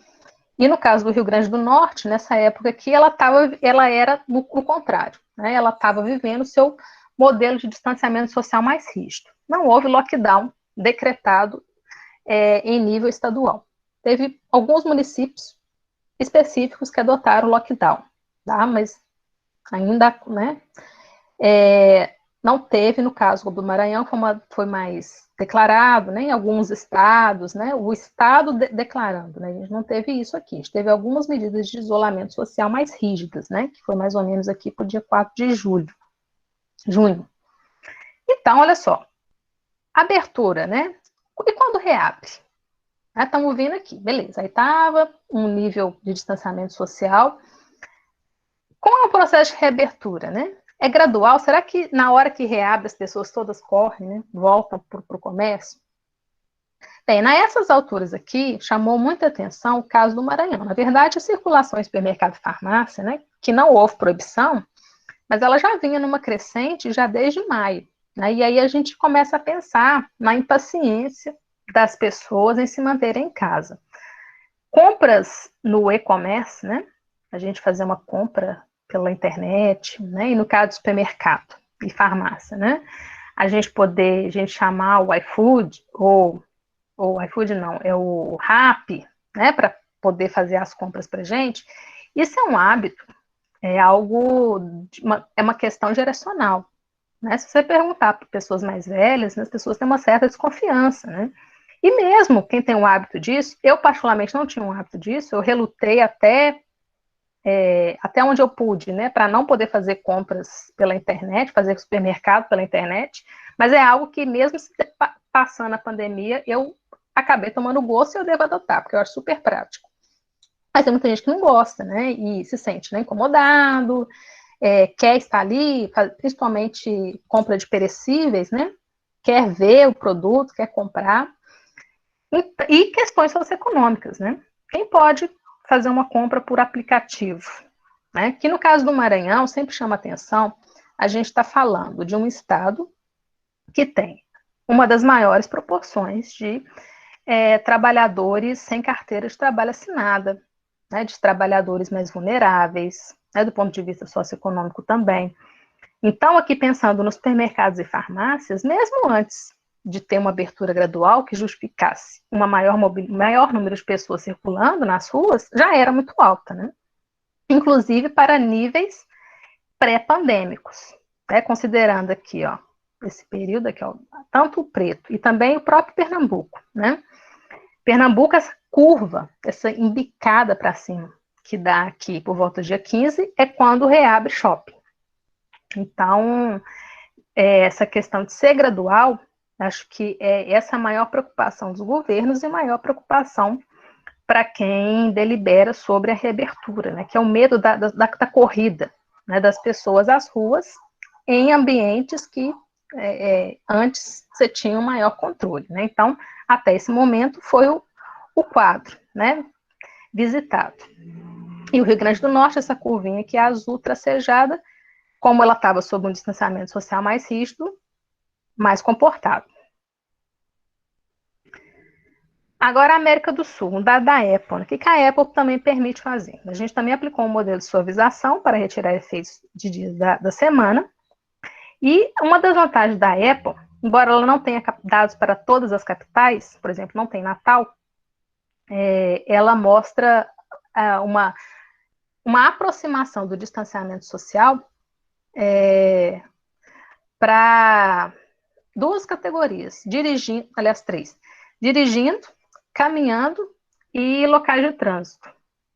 E no caso do Rio Grande do Norte, nessa época aqui, ela era no contrário, né? Ela estava vivendo o seu modelo de distanciamento social mais rígido. Não houve lockdown decretado em nível estadual. Teve alguns municípios específicos que adotaram o lockdown, tá? Mas ainda, né, não teve, no caso do Maranhão, foi mais declarado, né, em alguns estados, né, o estado declarando, né, a gente não teve isso aqui, a gente teve algumas medidas de isolamento social mais rígidas, né, que foi mais ou menos aqui para o dia 4 de junho. Então, olha só, abertura, né, e quando reabre? Estamos vendo aqui, beleza, aí estava um nível de distanciamento social. Como é o processo de reabertura, né? É gradual? Será que na hora que reabre as pessoas todas correm, né? Voltam para o comércio? Bem, nessas alturas aqui, chamou muita atenção o caso do Maranhão. Na verdade, a circulação em supermercado e farmácia, né? Que não houve proibição, mas ela já vinha numa crescente já desde maio. Né? E aí a gente começa a pensar na impaciência das pessoas em se manterem em casa. Compras no e-commerce, né? A gente fazer uma compra pela internet, né? E no caso do supermercado e farmácia, né? A gente chamar o iFood, ou iFood não, é o Rappi, né? Para poder fazer as compras para gente. Isso é um hábito, é algo, é uma questão geracional. Né? Se você perguntar para pessoas mais velhas, né, as pessoas têm uma certa desconfiança, né? E mesmo quem tem o hábito disso, eu particularmente não tinha um hábito disso, eu relutei até onde eu pude, né, para não poder fazer compras pela internet, fazer supermercado pela internet, mas é algo que mesmo passando a pandemia, eu acabei tomando gosto e eu devo adotar, porque eu acho super prático. Mas tem muita gente que não gosta, né, e se sente, né, incomodado, quer estar ali, principalmente compra de perecíveis, né, quer ver o produto, quer comprar, e questões socioeconômicas, né? Quem pode fazer uma compra por aplicativo? Né? Que no caso do Maranhão, sempre chama atenção, a gente está falando de um estado que tem uma das maiores proporções de trabalhadores sem carteira de trabalho assinada, né? De trabalhadores mais vulneráveis, né? Do ponto de vista socioeconômico também. Então, aqui pensando nos supermercados e farmácias, mesmo antes de ter uma abertura gradual que justificasse maior número de pessoas circulando nas ruas, já era muito alta, né? Inclusive para níveis pré-pandêmicos, né? Considerando aqui, ó, esse período aqui, ó, tanto o Preto e também o próprio Pernambuco, né? Pernambuco, essa curva, essa embicada para cima, que dá aqui por volta do dia 15, é quando reabre shopping. Então, essa questão de ser gradual, acho que é essa a maior preocupação dos governos e a maior preocupação para quem delibera sobre a reabertura, né, que é o medo da corrida, né, das pessoas às ruas em ambientes que antes você tinha um maior controle. Né? Então, até esse momento foi o quadro, né, visitado. E o Rio Grande do Norte, essa curvinha aqui azul tracejada, como ela estava sob um distanciamento social mais rígido, mais comportado. Agora, a América do Sul, um dado da Apple. O que a Apple também permite fazer? A gente também aplicou um modelo de suavização para retirar efeitos de dias da semana. E uma das vantagens da Apple, embora ela não tenha dados para todas as capitais, por exemplo, não tem Natal, ela mostra uma aproximação do distanciamento social para duas categorias, três, dirigindo, caminhando e locais de trânsito.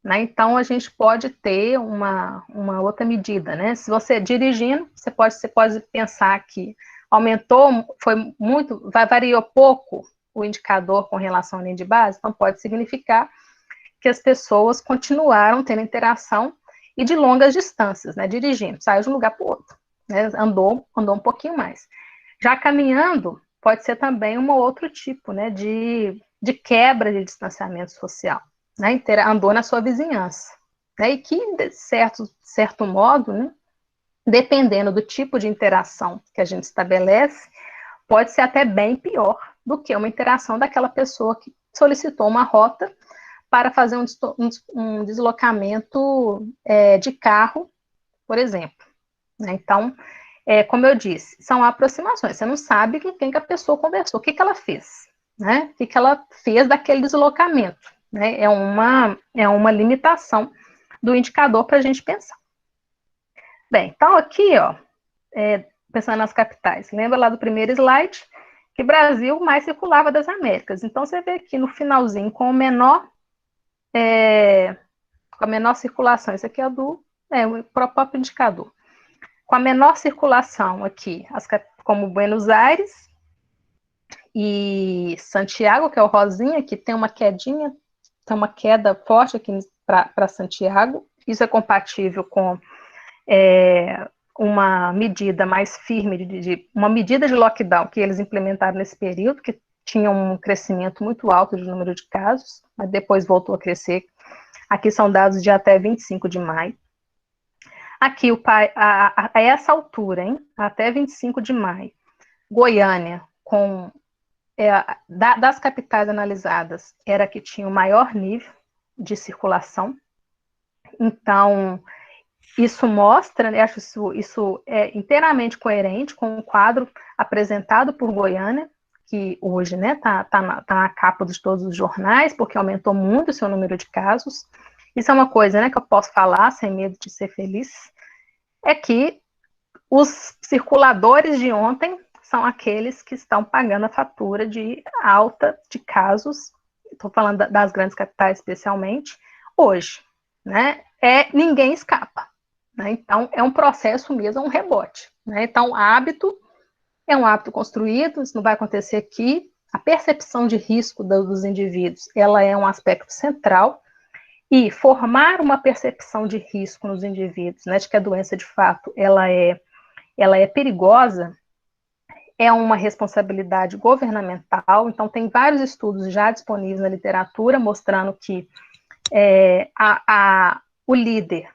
Né? Então, a gente pode ter uma outra medida. Né? Se você dirigindo, você pode pensar que aumentou, variou pouco o indicador com relação à linha de base, então pode significar que as pessoas continuaram tendo interação e de longas distâncias, né? Dirigindo, saiu de um lugar para o outro, né? Andou um pouquinho mais. Já caminhando, pode ser também um outro tipo, né, de quebra de distanciamento social, né, andou na sua vizinhança, né, e que, de certo modo, né, dependendo do tipo de interação que a gente estabelece, pode ser até bem pior do que uma interação daquela pessoa que solicitou uma rota para fazer um deslocamento de carro, por exemplo. Né? Então, como eu disse, são aproximações. Você não sabe com quem que a pessoa conversou, o que ela fez. né? O que ela fez daquele deslocamento, né? É uma limitação do indicador para a gente pensar. Bem, então aqui, ó, pensando nas capitais, lembra lá do primeiro slide, que Brasil mais circulava das Américas. Então, você vê aqui no finalzinho, com a menor circulação, isso aqui é o próprio indicador. Com a menor circulação aqui, como Buenos Aires e Santiago, que é o rosinha, que tem uma quedinha, tem uma queda forte aqui para Santiago. Isso é compatível com uma medida mais firme, uma medida de lockdown que eles implementaram nesse período, que tinha um crescimento muito alto de número de casos, mas depois voltou a crescer. Aqui são dados de até 25 de maio. Aqui, a essa altura, hein, até 25 de maio, Goiânia, das capitais analisadas, era a que tinha o maior nível de circulação. Então, isso mostra, né, acho isso é inteiramente coerente com o quadro apresentado por Goiânia, que hoje, né, tá na capa de todos os jornais, porque aumentou muito o seu número de casos. Isso é uma coisa, né, que eu posso falar sem medo de ser feliz, é que os circuladores de ontem são aqueles que estão pagando a fatura de alta de casos, estou falando das grandes capitais especialmente, hoje, né, ninguém escapa, né, então é um processo mesmo, é um rebote, né, então hábito é um hábito construído, isso não vai acontecer aqui, a percepção de risco dos indivíduos, ela é um aspecto central, e formar uma percepção de risco nos indivíduos, né, de que a doença, de fato, ela é perigosa, é uma responsabilidade governamental. Então, tem vários estudos já disponíveis na literatura mostrando que o líder,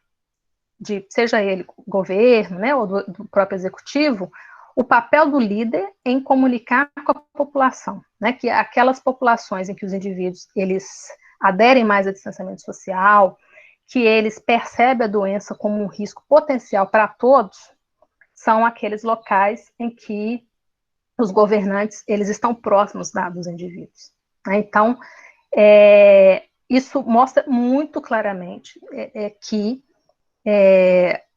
seja ele governo, né, ou do próprio executivo, o papel do líder em comunicar com a população, né, que aquelas populações em que os indivíduos, eles aderem mais ao distanciamento social, que eles percebem a doença como um risco potencial para todos, são aqueles locais em que os governantes, eles estão próximos dos indivíduos. Né? Então, isso mostra muito claramente que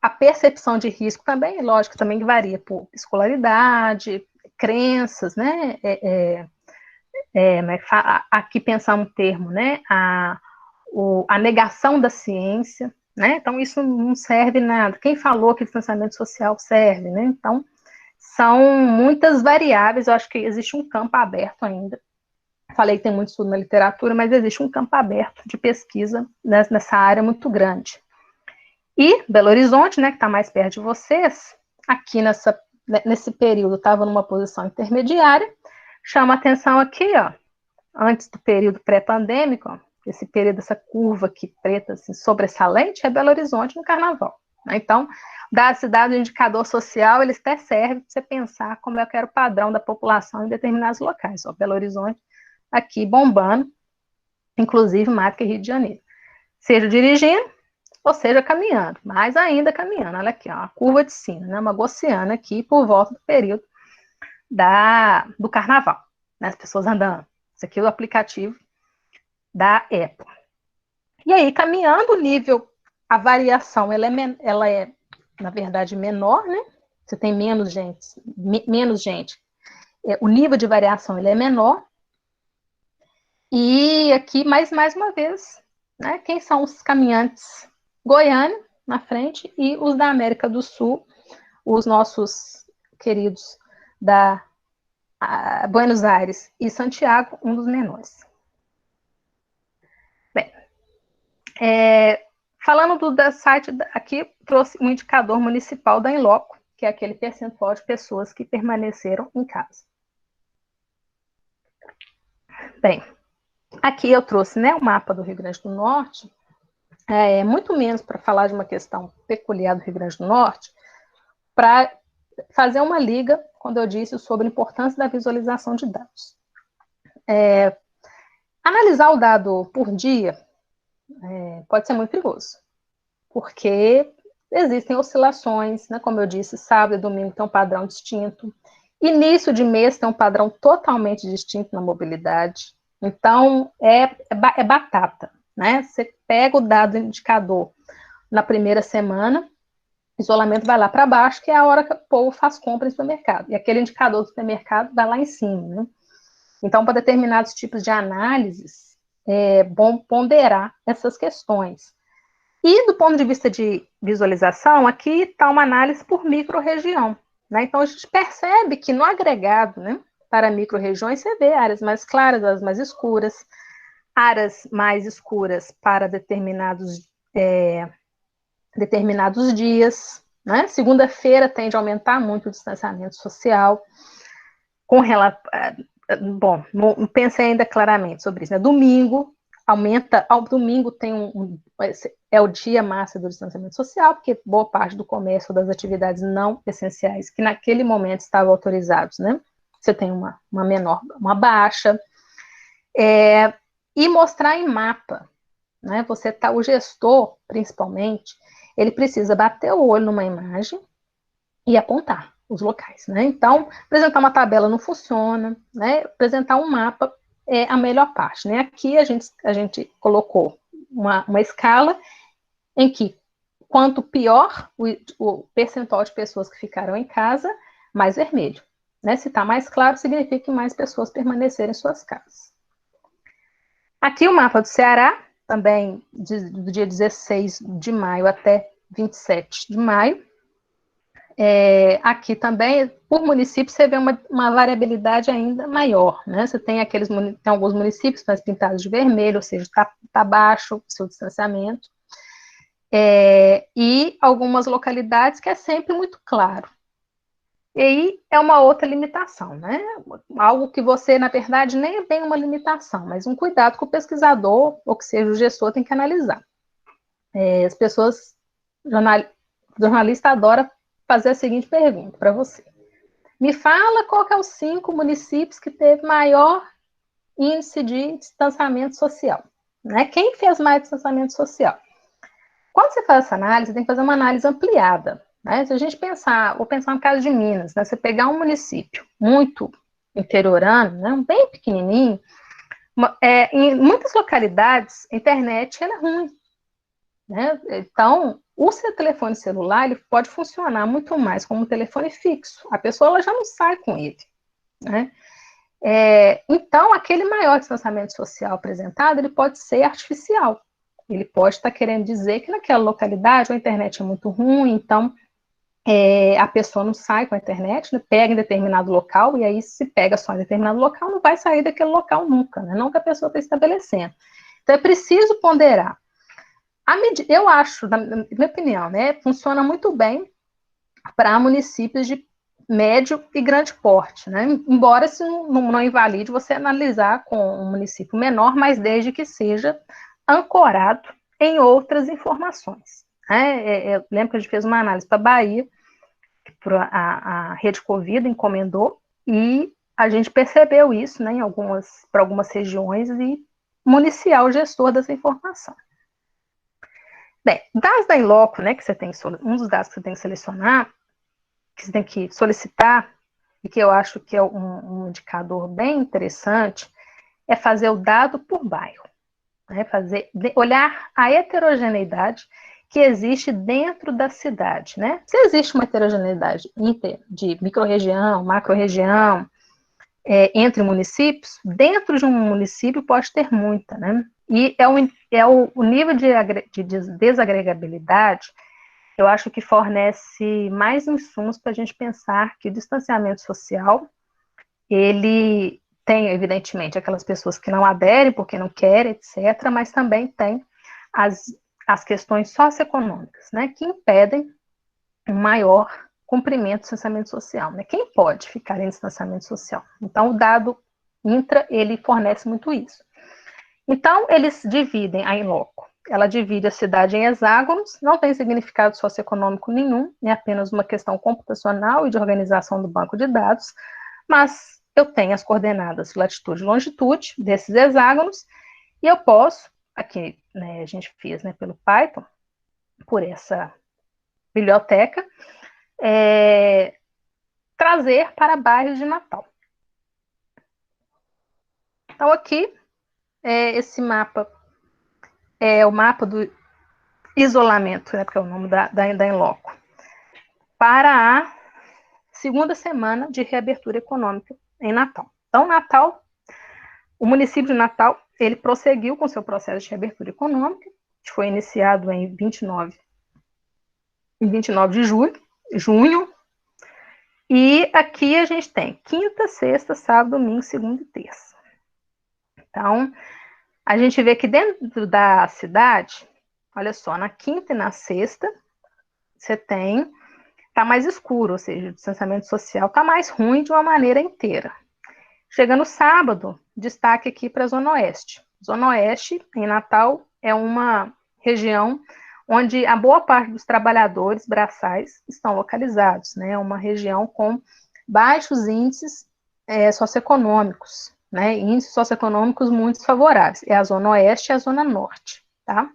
a percepção de risco também, lógico, também varia por escolaridade, crenças, né? Aqui pensar um termo, né? A negação da ciência, né? Então, isso não serve nada. Quem falou que distanciamento social serve, né? Então, são muitas variáveis, eu acho que existe um campo aberto ainda. Falei que tem muito estudo na literatura, mas existe um campo aberto de pesquisa nessa área muito grande. E Belo Horizonte, né, que está mais perto de vocês, aqui nesse período estava numa posição intermediária, chama atenção aqui, ó, antes do período pré-pandêmico, ó, esse período, essa curva aqui preta, assim, sobressalente, é Belo Horizonte no Carnaval. Né? Então, da cidade, o indicador social, ele até serve para você pensar como é que era o padrão da população em determinados locais. Ó, Belo Horizonte aqui bombando, inclusive mais que Rio de Janeiro. Seja dirigindo, ou seja caminhando, mais ainda caminhando. Olha aqui, ó, a curva de sino, né, uma gaussiana aqui por volta do período do Carnaval. Né, as pessoas andando. Isso aqui é o aplicativo da Apple. E aí, caminhando, o nível, a variação, ela é, na verdade, menor, né? Você tem menos gente. O nível de variação, ele é menor. E aqui, mais uma vez, né? Quem são os caminhantes? Goiânia, na frente, e os da América do Sul, os nossos queridos da Buenos Aires e Santiago, um dos menores. Bem, falando do site, aqui trouxe um indicador municipal da Inloco, que é aquele percentual de pessoas que permaneceram em casa. Bem, aqui eu trouxe, né, o mapa do Rio Grande do Norte, muito menos para falar de uma questão peculiar do Rio Grande do Norte, para fazer uma liga, quando eu disse sobre a importância da visualização de dados. Analisar o dado por dia pode ser muito perigoso, porque existem oscilações, né, como eu disse, sábado e domingo tem um padrão distinto, Início de mês tem um padrão totalmente distinto na mobilidade. Então, é batata, né? Você pega o dado indicador na primeira semana, isolamento vai lá para baixo, que é a hora que o povo faz compra no supermercado. E aquele indicador do supermercado vai lá em cima, né? Então, para determinados tipos de análises, é bom ponderar essas questões. E do ponto de vista de visualização, aqui está uma análise por micro-região, né? Então, a gente percebe que no agregado, né, para micro-regiões, você vê áreas mais claras, áreas mais escuras para determinados dias, né? Segunda-feira tende a aumentar muito o distanciamento social. Bom, não pensei ainda claramente sobre isso, né? Domingo aumenta, ao domingo tem é o dia máximo do distanciamento social, porque boa parte do comércio, das atividades não essenciais, que naquele momento estavam autorizados, né? Você tem uma baixa, e mostrar em mapa, né? O gestor, principalmente, ele precisa bater o olho numa imagem e apontar os locais, né? Então, apresentar uma tabela não funciona, né? Apresentar um mapa é a melhor parte, né? Aqui a gente colocou uma escala em que quanto pior o percentual de pessoas que ficaram em casa, mais vermelho, né? Se está mais claro, significa que mais pessoas permaneceram em suas casas. Aqui o mapa do Ceará, também do dia 16 de maio até 27 de maio. Aqui também, por município, você vê uma variabilidade ainda maior, né? Você tem alguns municípios mais pintados de vermelho, ou seja, está baixo o seu distanciamento, e algumas localidades que é sempre muito claro. E aí é uma outra limitação, né? Algo que você, na verdade, nem é bem uma limitação, mas um cuidado que o pesquisador, ou que seja o gestor, tem que analisar. As pessoas, jornalista adora fazer a seguinte pergunta para você. Me fala qual que é os 5 municípios que teve maior índice de distanciamento social, né? Quem fez mais distanciamento social? Quando você faz essa análise, tem que fazer uma análise ampliada, né? Se a gente vou pensar no caso de Minas, né? Você pegar um município muito interiorano, né? Bem pequenininho, em muitas localidades, a internet é ruim, né? Então, o seu telefone celular ele pode funcionar muito mais como um telefone fixo. A pessoa ela já não sai com ele, né? Então, aquele maior distanciamento social apresentado, ele pode ser artificial. Ele pode estar querendo dizer que naquela localidade a internet é muito ruim, então a pessoa não sai com a internet, né? Pega em determinado local, e aí se pega só em determinado local, não vai sair daquele local nunca, né? Não que a pessoa está estabelecendo. Então, é preciso ponderar. Eu acho, na minha opinião, né, funciona muito bem para municípios de médio e grande porte, né? Embora isso não invalide você analisar com um município menor, mas desde que seja ancorado em outras informações. Eu lembro que a gente fez uma análise para a Bahia, que a Rede Covid encomendou, e a gente percebeu isso, né, para algumas regiões, e municiar o gestor dessa informação. Bem, dados da Inloco, né, que você tem, um dos dados que você tem que selecionar, que você tem que solicitar, e que eu acho que é um indicador bem interessante, é fazer o dado por bairro, né, olhar a heterogeneidade que existe dentro da cidade, né? Se existe uma heterogeneidade de microrregião, macro-região, entre municípios, dentro de um município pode ter muita, né? E o nível de desagregabilidade, eu acho que fornece mais insumos para a gente pensar que o distanciamento social, ele tem, evidentemente, aquelas pessoas que não aderem porque não querem, etc., mas também tem as questões socioeconômicas, né, que impedem um maior cumprimento do distanciamento social, né? Quem pode ficar em distanciamento social? Então, o dado intra, ele fornece muito isso. Então, eles dividem a Inloco. Ela divide a cidade em hexágonos, não tem significado socioeconômico nenhum, é apenas uma questão computacional e de organização do banco de dados, mas eu tenho as coordenadas latitude e longitude desses hexágonos, e eu posso, aqui, né, a gente fez, né, pelo Python, por essa biblioteca, trazer para bairros de Natal. Então, aqui, esse mapa é o mapa do isolamento, né, porque é o nome da Inloco, para a segunda semana de reabertura econômica em Natal. Então, Natal, o município de Natal, ele prosseguiu com seu processo de reabertura econômica, que foi iniciado em 29 de junho, e aqui a gente tem quinta, sexta, sábado, domingo, segunda e terça. Então, a gente vê que dentro da cidade, olha só, na quinta e na sexta, você tá mais escuro, ou seja, o distanciamento social tá mais ruim de uma maneira inteira. Chega no sábado, destaque aqui para a Zona Oeste. Zona Oeste, em Natal, é uma região onde a boa parte dos trabalhadores braçais estão localizados, né? É uma região com baixos índices socioeconômicos, né? Índices socioeconômicos muito desfavoráveis. É a Zona Oeste e a Zona Norte, tá?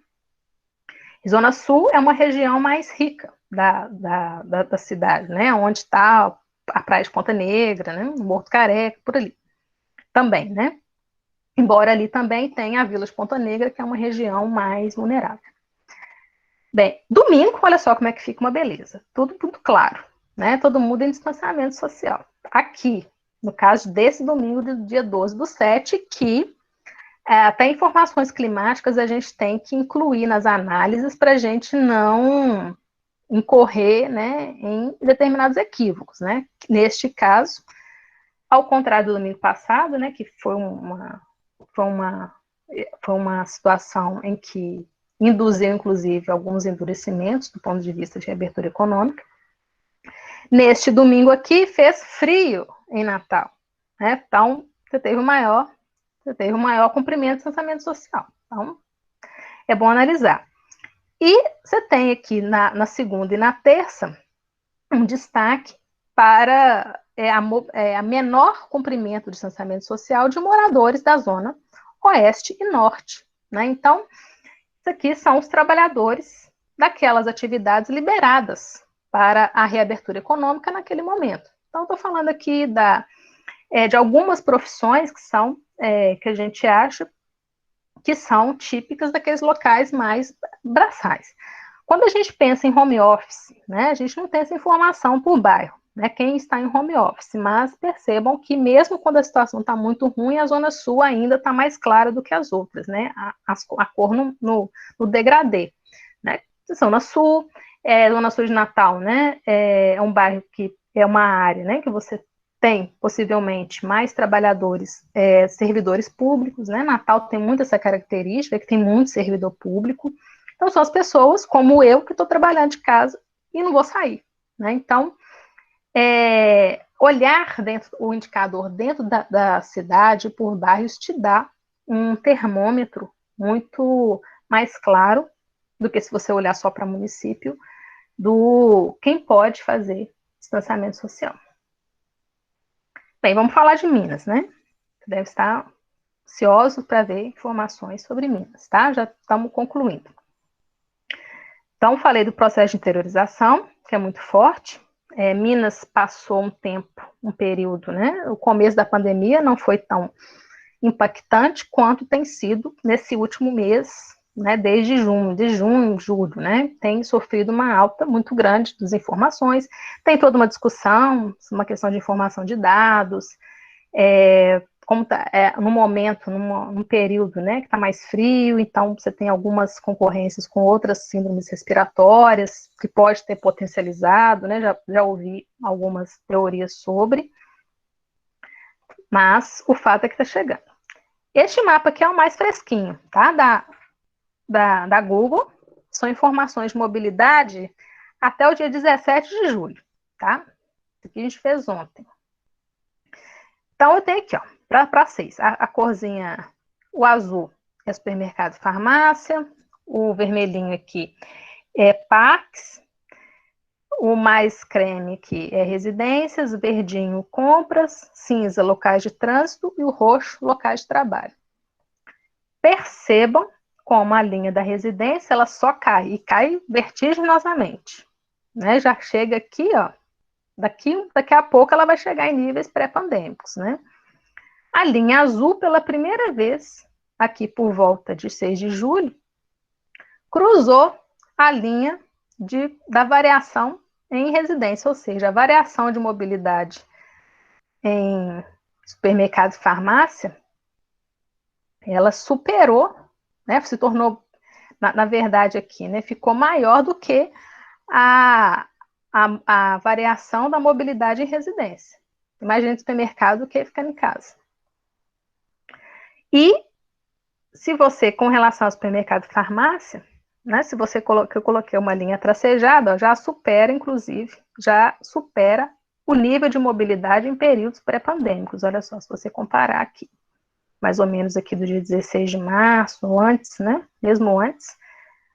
E Zona Sul é uma região mais rica da cidade, né? Onde está a Praia de Ponta Negra, né? O Morro do Careca, por ali. Também, né? Embora ali também tenha a Vila de Ponta Negra, que é uma região mais vulnerável. Bem, domingo, olha só como é que fica uma beleza. Tudo claro, né? Todo mundo em distanciamento social. Aqui, no caso desse domingo, do dia 12/7, que até informações climáticas a gente tem que incluir nas análises para a gente não incorrer, né, em determinados equívocos, né? Neste caso, ao contrário do domingo passado, né, que foi uma situação em que induziu, inclusive, alguns endurecimentos do ponto de vista de reabertura econômica. Neste domingo aqui, fez frio em Natal, né? Então, você teve o maior cumprimento do distanciamento social. Então, é bom analisar. E você tem aqui na segunda e na terça um destaque para a menor cumprimento do distanciamento social de moradores da zona oeste e norte, né? Então, isso aqui são os trabalhadores daquelas atividades liberadas para a reabertura econômica naquele momento. Então, estou falando aqui de algumas profissões que a gente acha que são típicas daqueles locais mais braçais. Quando a gente pensa em home office, né, a gente não tem essa informação por bairro, né, quem está em home office, mas percebam que mesmo quando a situação está muito ruim, a Zona Sul ainda está mais clara do que as outras, né, a cor no degradê, né. Zona Sul de Natal, né, é um bairro que é uma área, né, que você tem possivelmente mais trabalhadores, servidores públicos, né? Natal tem muito essa característica, que tem muito servidor público. Então, são as pessoas como eu que estou trabalhando de casa e não vou sair, né? Então, olhar o indicador dentro da cidade, por bairros, te dá um termômetro muito mais claro do que se você olhar só para município, do quem pode fazer distanciamento social. Bem, vamos falar de Minas, né? Você deve estar ansioso para ver informações sobre Minas, tá? Já estamos concluindo. Então, falei do processo de interiorização, que é muito forte. Minas passou um período, né? O começo da pandemia não foi tão impactante quanto tem sido nesse último mês, né? Desde junho, julho, né? Tem sofrido uma alta muito grande das informações. Tem toda uma discussão, uma questão de informação de dados, como tá, no momento, num período, né, que está mais frio, então você tem algumas concorrências com outras síndromes respiratórias que pode ter potencializado, né, já ouvi algumas teorias sobre, mas o fato é que está chegando. Este mapa aqui é o mais fresquinho, tá, da Google, são informações de mobilidade até o dia 17 de julho, tá? Isso aqui a gente fez ontem. Então, eu tenho aqui, ó, para vocês, a corzinha, o azul é supermercado e farmácia, o vermelhinho aqui é Pax, o mais creme aqui é residências, verdinho compras, cinza locais de trânsito e o roxo locais de trabalho. Percebam como a linha da residência ela só cai, e cai vertiginosamente, né? Já chega aqui, ó, daqui a pouco ela vai chegar em níveis pré-pandêmicos, né? A linha azul, pela primeira vez, aqui por volta de 6 de julho, cruzou a linha da variação em residência, ou seja, a variação de mobilidade em supermercado e farmácia, ela superou, né, se tornou, na verdade aqui, né, ficou maior do que a variação da mobilidade em residência. Imagina supermercado do que ficando em casa. E se você, com relação ao supermercado e farmácia, né, se você eu coloquei uma linha tracejada, já supera, inclusive, o nível de mobilidade em períodos pré-pandêmicos. Olha só, se você comparar aqui, mais ou menos aqui do dia 16 de março, ou antes, né, mesmo antes,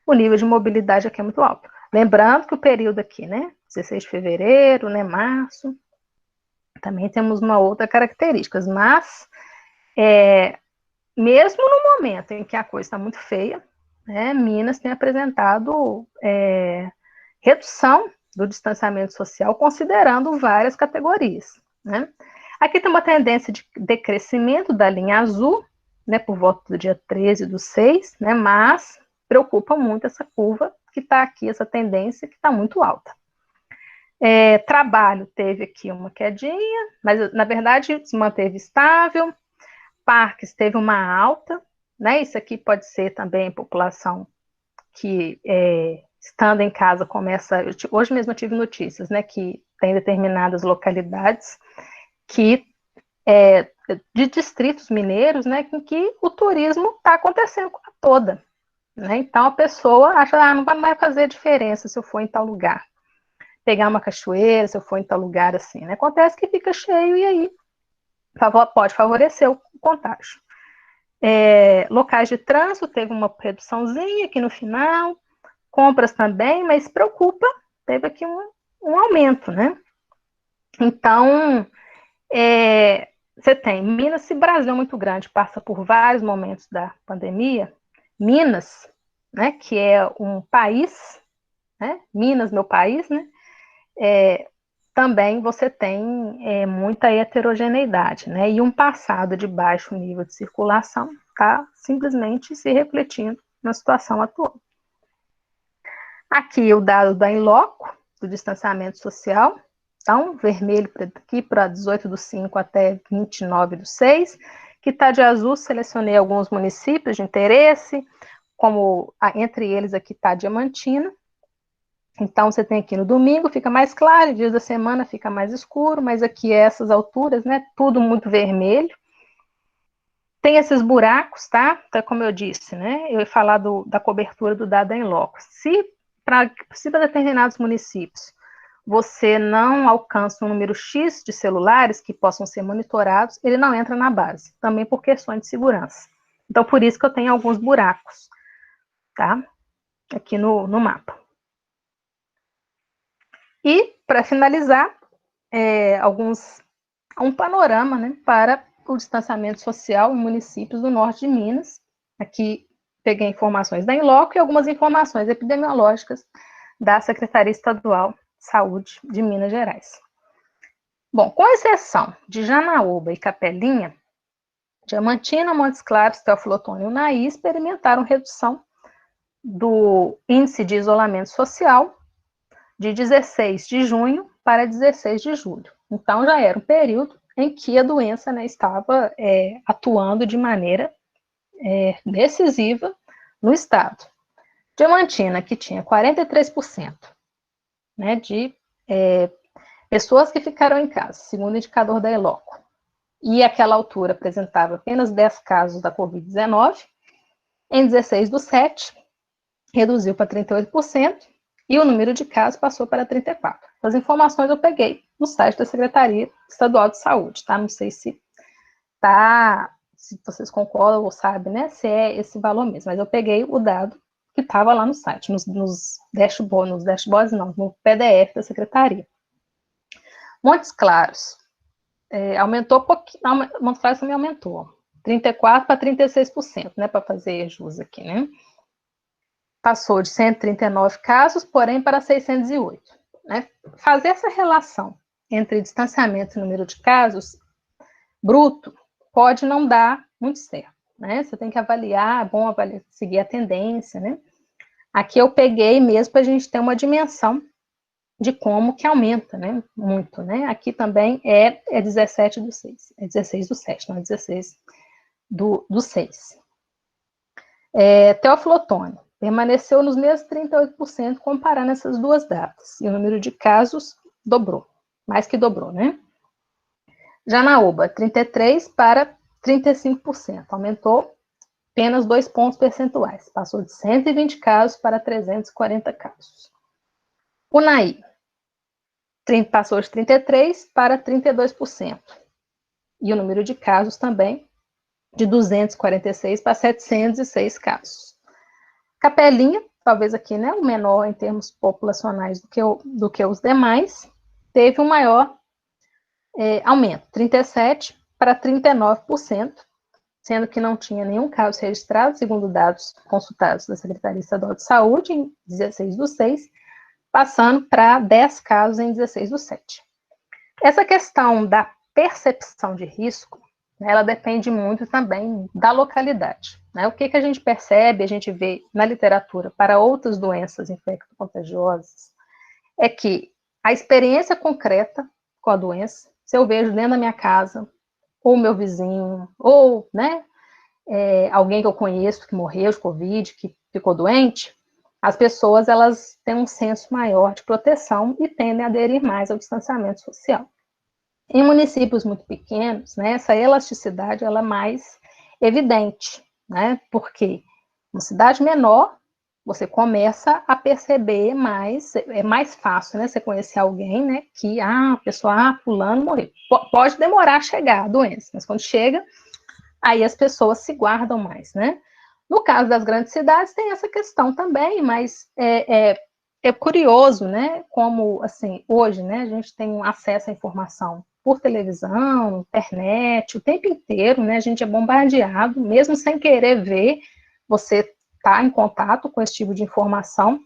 o nível de mobilidade aqui é muito alto. Lembrando que o período aqui, né, 16 de fevereiro, né, março, também temos uma outra característica, mas mesmo no momento em que a coisa está muito feia, né, Minas tem apresentado redução do distanciamento social, considerando várias categorias, né? Aqui tem uma tendência de decrescimento da linha azul, né, por volta do dia 13/6, né, mas preocupa muito essa curva que está aqui, essa tendência que está muito alta. Trabalho teve aqui uma quedinha, mas na verdade se manteve estável. Parques teve uma alta, né? Isso aqui pode ser também população que, estando em casa, começa... Hoje mesmo eu tive notícias, né, que tem determinadas localidades que, de distritos mineiros, né, em que o turismo está acontecendo toda, né? Então a pessoa acha, não vai fazer diferença se eu for em tal lugar, pegar uma cachoeira, se eu for em tal lugar, assim, né? Acontece que fica cheio e aí pode favorecer o contágio. Locais de trânsito teve uma reduçãozinha aqui no final, compras também, mas preocupa, teve aqui um aumento, né? Então, você tem Minas, se o Brasil é muito grande, passa por vários momentos da pandemia, Minas, né, que é um país, né, Minas, meu país, né, também você tem muita heterogeneidade, né, e um passado de baixo nível de circulação está simplesmente se refletindo na situação atual. Aqui o dado da In-Loco, do distanciamento social, então, vermelho aqui para 18/5 até 29/6, que está de azul, selecionei alguns municípios de interesse, como entre eles aqui está Diamantina. Então, você tem aqui no domingo, fica mais claro, dias da semana fica mais escuro, mas aqui essas alturas, né, tudo muito vermelho. Tem esses buracos, tá? Então, como eu disse, né, eu ia falar da cobertura do dado em loco. Se para determinados municípios você não alcança um número X de celulares que possam ser monitorados, ele não entra na base, também por questões de segurança. Então, por isso que eu tenho alguns buracos, tá? Aqui no mapa. E, para finalizar, um panorama, né, para o distanciamento social em municípios do norte de Minas. Aqui peguei informações da In-Loco e algumas informações epidemiológicas da Secretaria Estadual de Saúde de Minas Gerais. Bom, com exceção de Janaúba e Capelinha, Diamantina, Montes Claros, Teófilo Otoni e Unai experimentaram redução do índice de isolamento social de 16 de junho para 16 de julho. Então, já era um período em que a doença, né, estava atuando de maneira decisiva no estado. Diamantina, que tinha 43%, né, de pessoas que ficaram em casa, segundo o indicador da In-Loco, e àquela altura apresentava apenas 10 casos da Covid-19, em 16/7, reduziu para 38%, e o número de casos passou para 34%. As informações eu peguei no site da Secretaria Estadual de Saúde, tá? Não sei se vocês concordam ou sabem, né, se é esse valor mesmo, mas eu peguei o dado que estava lá no site, nos dashboards não, no PDF da Secretaria. Montes Claros, aumentou um pouquinho, Montes Claros também aumentou, 34% para 36%, né, para fazer jus aqui, né? Passou de 139 casos, porém, para 608. Né? Fazer essa relação entre distanciamento e número de casos bruto pode não dar muito certo, né? Você tem que avaliar, é bom seguir a tendência, né? Aqui eu peguei mesmo para a gente ter uma dimensão de como que aumenta, né? Muito, né? Aqui também é 17 do 6, é 16 do 7, não é 16 do 6. Teófilo Otoni permaneceu nos mesmos 38% comparando essas duas datas, e o número de casos dobrou, mais que dobrou, né? Janaúba, 33 para 35%, aumentou apenas 2 pontos percentuais, passou de 120 casos para 340 casos. Unai, passou de 33 para 32%, e o número de casos também de 246 para 706 casos. Capelinha, talvez aqui, né, o menor em termos populacionais do que os demais, teve um maior aumento, 37 para 39%, sendo que não tinha nenhum caso registrado, segundo dados consultados da Secretaria Estadual de Saúde, em 16 do 6, passando para 10 casos em 16 do 7. Essa questão da percepção de risco, né, ela depende muito também da localidade. Né? O que a gente percebe, a gente vê na literatura para outras doenças infecto-contagiosas, é que a experiência concreta com a doença, se eu vejo dentro da minha casa, ou meu vizinho, ou né, alguém que eu conheço que morreu de Covid, que ficou doente, as pessoas elas têm um senso maior de proteção e tendem a aderir mais ao distanciamento social. Em municípios muito pequenos, né, essa elasticidade ela é mais evidente, né, porque uma cidade menor, você começa a perceber mais, é mais fácil, né, você conhecer alguém, né, que, a pessoa, fulano morreu. Pode demorar a chegar a doença, mas quando chega, aí as pessoas se guardam mais, né. No caso das grandes cidades, tem essa questão também, mas é curioso, né, como, assim, hoje, né, a gente tem acesso à informação por televisão, internet, o tempo inteiro, né, a gente é bombardeado, mesmo sem querer ver, você está em contato com esse tipo de informação,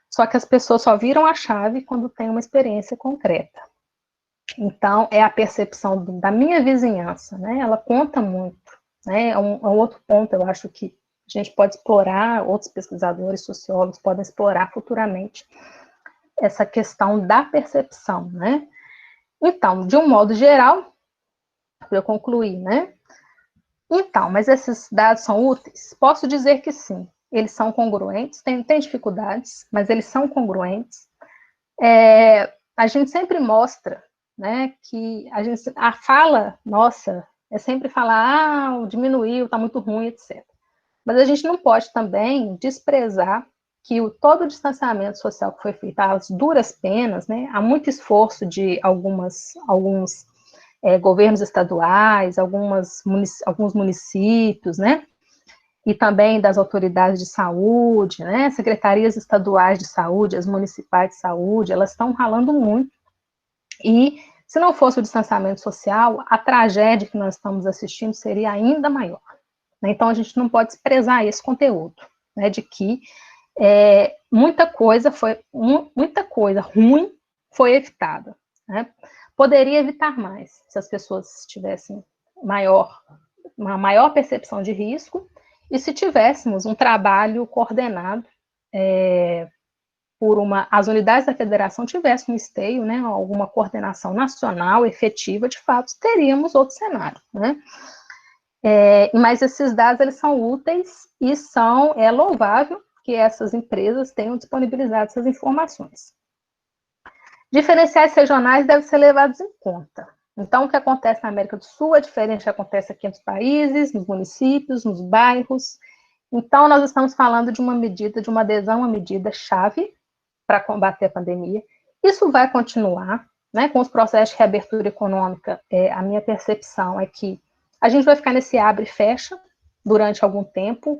só que as pessoas só viram a chave quando tem uma experiência concreta. Então, é a percepção da minha vizinhança, né, ela conta muito, né, é um outro ponto, eu acho que a gente pode explorar, outros pesquisadores, sociólogos podem explorar futuramente essa questão da percepção, né. Então, de um modo geral, para eu concluir, né, então, mas esses dados são úteis? Posso dizer que sim, eles são congruentes, tem dificuldades, mas eles são congruentes. A gente sempre mostra, né, que a fala nossa é sempre falar, diminuiu, está muito ruim, etc. Mas a gente não pode também desprezar que todo o distanciamento social que foi feito às duras penas, né, há muito esforço de alguns governos estaduais, alguns municípios, né, e também das autoridades de saúde, né, secretarias estaduais de saúde, as municipais de saúde, elas estão ralando muito, e se não fosse o distanciamento social, a tragédia que nós estamos assistindo seria ainda maior. Né? Então, a gente não pode desprezar esse conteúdo, né, de que muita coisa ruim foi evitada, né? Poderia evitar mais, se as pessoas tivessem uma maior percepção de risco e se tivéssemos um trabalho coordenado as unidades da federação tivessem um esteio, né, alguma coordenação nacional efetiva, de fato, teríamos outro cenário, né? Mas esses dados, eles são úteis e é louvável que essas empresas tenham disponibilizado essas informações. Diferenciais regionais devem ser levados em conta. Então, o que acontece na América do Sul é diferente do que acontece aqui nos países, nos municípios, nos bairros. Então, nós estamos falando de uma adesão a medida-chave para combater a pandemia. Isso vai continuar, né, com os processos de reabertura econômica. A minha percepção é que a gente vai ficar nesse abre e fecha durante algum tempo,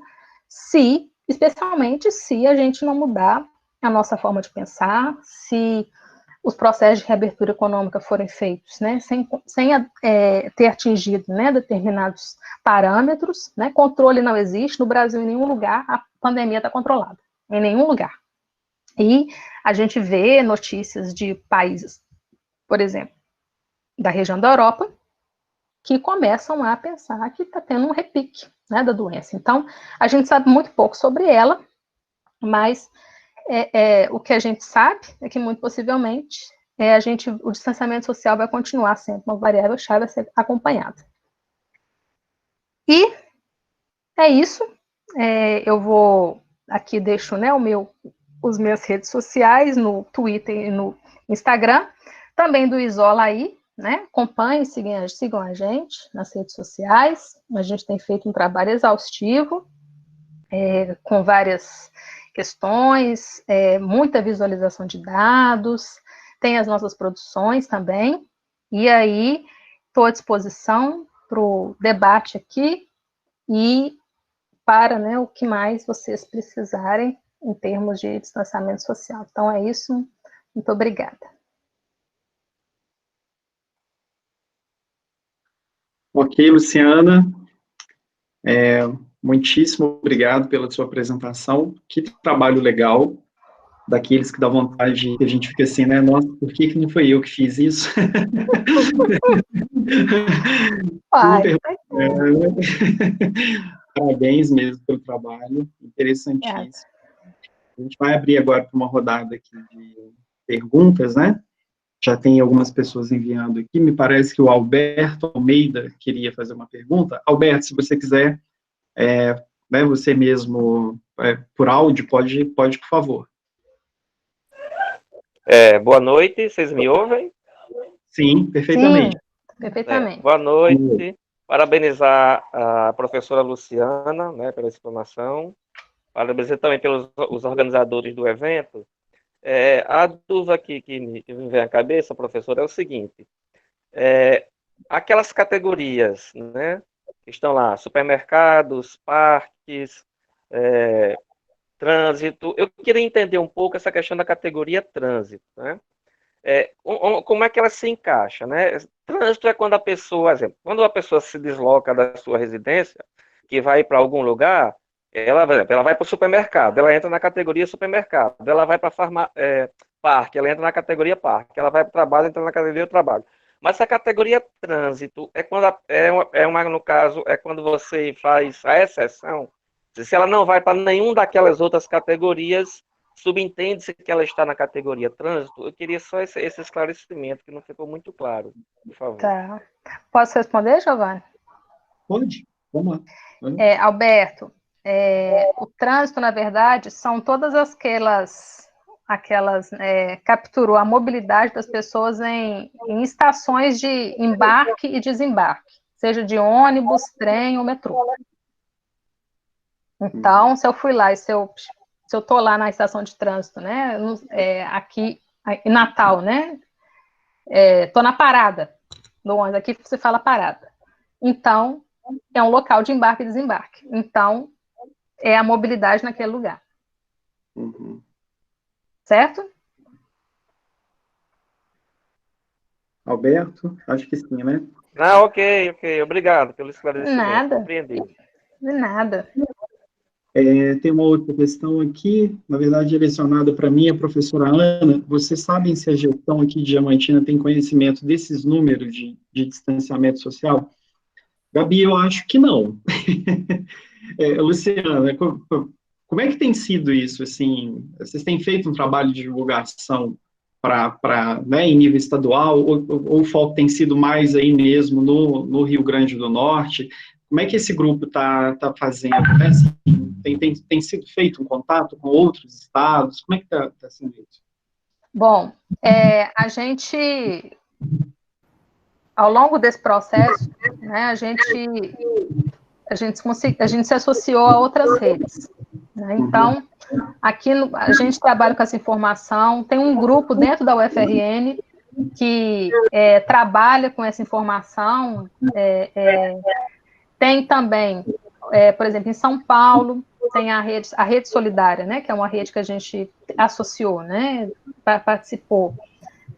especialmente se a gente não mudar a nossa forma de pensar, se os processos de reabertura econômica forem feitos, né, sem ter atingido, né, determinados parâmetros, né, controle não existe, no Brasil em nenhum lugar a pandemia está controlada, em nenhum lugar. E a gente vê notícias de países, por exemplo, da região da Europa, que começam a pensar que está tendo um repique, né, da doença. Então, a gente sabe muito pouco sobre ela, mas o que a gente sabe é que, muito possivelmente, o distanciamento social vai continuar sendo uma variável-chave a ser acompanhada. E é isso. Eu vou, aqui deixo, né, os minhas redes sociais, no Twitter e no Instagram, também do Isola aí, né? Acompanhem, sigam a gente nas redes sociais. A gente tem feito um trabalho exaustivo, com várias questões, muita visualização de dados, tem as nossas produções também, e aí estou à disposição para o debate aqui e para, né, o que mais vocês precisarem em termos de distanciamento social. Então é isso, muito obrigada. Ok, Luciana, muitíssimo obrigado pela sua apresentação. Que trabalho legal, daqueles que dá vontade, que a gente fica assim, né? Nossa, por que não foi eu que fiz isso? Super, parabéns mesmo pelo trabalho, interessantíssimo. A gente vai abrir agora para uma rodada aqui de perguntas, né? Já tem algumas pessoas enviando aqui, me parece que o Alberto Almeida queria fazer uma pergunta. Alberto, se você quiser, né, você mesmo, por áudio, pode, por favor. Boa noite, vocês me ouvem? Sim, perfeitamente. Sim, perfeitamente. Boa noite, parabenizar a professora Luciana, né, pela explanação, parabenizar também pelos os organizadores do evento. A dúvida aqui que me vem à cabeça, professor, é o seguinte, aquelas categorias, né, que estão lá, supermercados, parques, trânsito, eu queria entender um pouco essa questão da categoria trânsito, né? Como é que ela se encaixa, né? Trânsito é quando a pessoa, exemplo, quando a pessoa se desloca da sua residência, que vai para algum lugar, ela vai para o supermercado, ela entra na categoria supermercado, ela vai para parque, ela entra na categoria parque, ela vai para o trabalho, entra na categoria trabalho. Mas a categoria trânsito é quando no caso, é quando você faz a exceção. Se ela não vai para nenhuma daquelas outras categorias, subentende-se que ela está na categoria trânsito. Eu queria só esse esclarecimento, que não ficou muito claro, por favor. Tá. Posso responder, Giovanni? Pode, vamos lá. Alberto, o trânsito, na verdade, são todas capturou a mobilidade das pessoas em estações de embarque e desembarque, seja de ônibus, trem ou metrô. Então, se eu fui lá e se eu estou lá na estação de trânsito, né, aqui em Natal, né, estou na parada do ônibus, aqui você fala parada. Então, é um local de embarque e desembarque. Então, é a mobilidade naquele lugar. Uhum. Certo? Alberto, acho que sim, né? Ok. Obrigado pelo esclarecimento. Nada. Compreendi. De nada. Tem uma outra questão aqui, na verdade, direcionada para mim, a professora Ana. Vocês sabem se a gestão aqui de Diamantina tem conhecimento desses números de distanciamento social? Gabi, eu acho que não. Luciana, como é que tem sido isso? Assim, vocês têm feito um trabalho de divulgação né, em nível estadual, ou o foco tem sido mais aí mesmo no Rio Grande do Norte? Como é que esse grupo está fazendo? Né? Assim, tem sido feito um contato com outros estados? Como é que está sendo isso? Bom, a gente, ao longo desse processo, né, a gente se associou a outras redes. Né? Então, aqui a gente trabalha com essa informação, tem um grupo dentro da UFRN que trabalha com essa informação, tem também, por exemplo, em São Paulo, tem a rede solidária, né, que é uma rede que a gente associou, né, participou,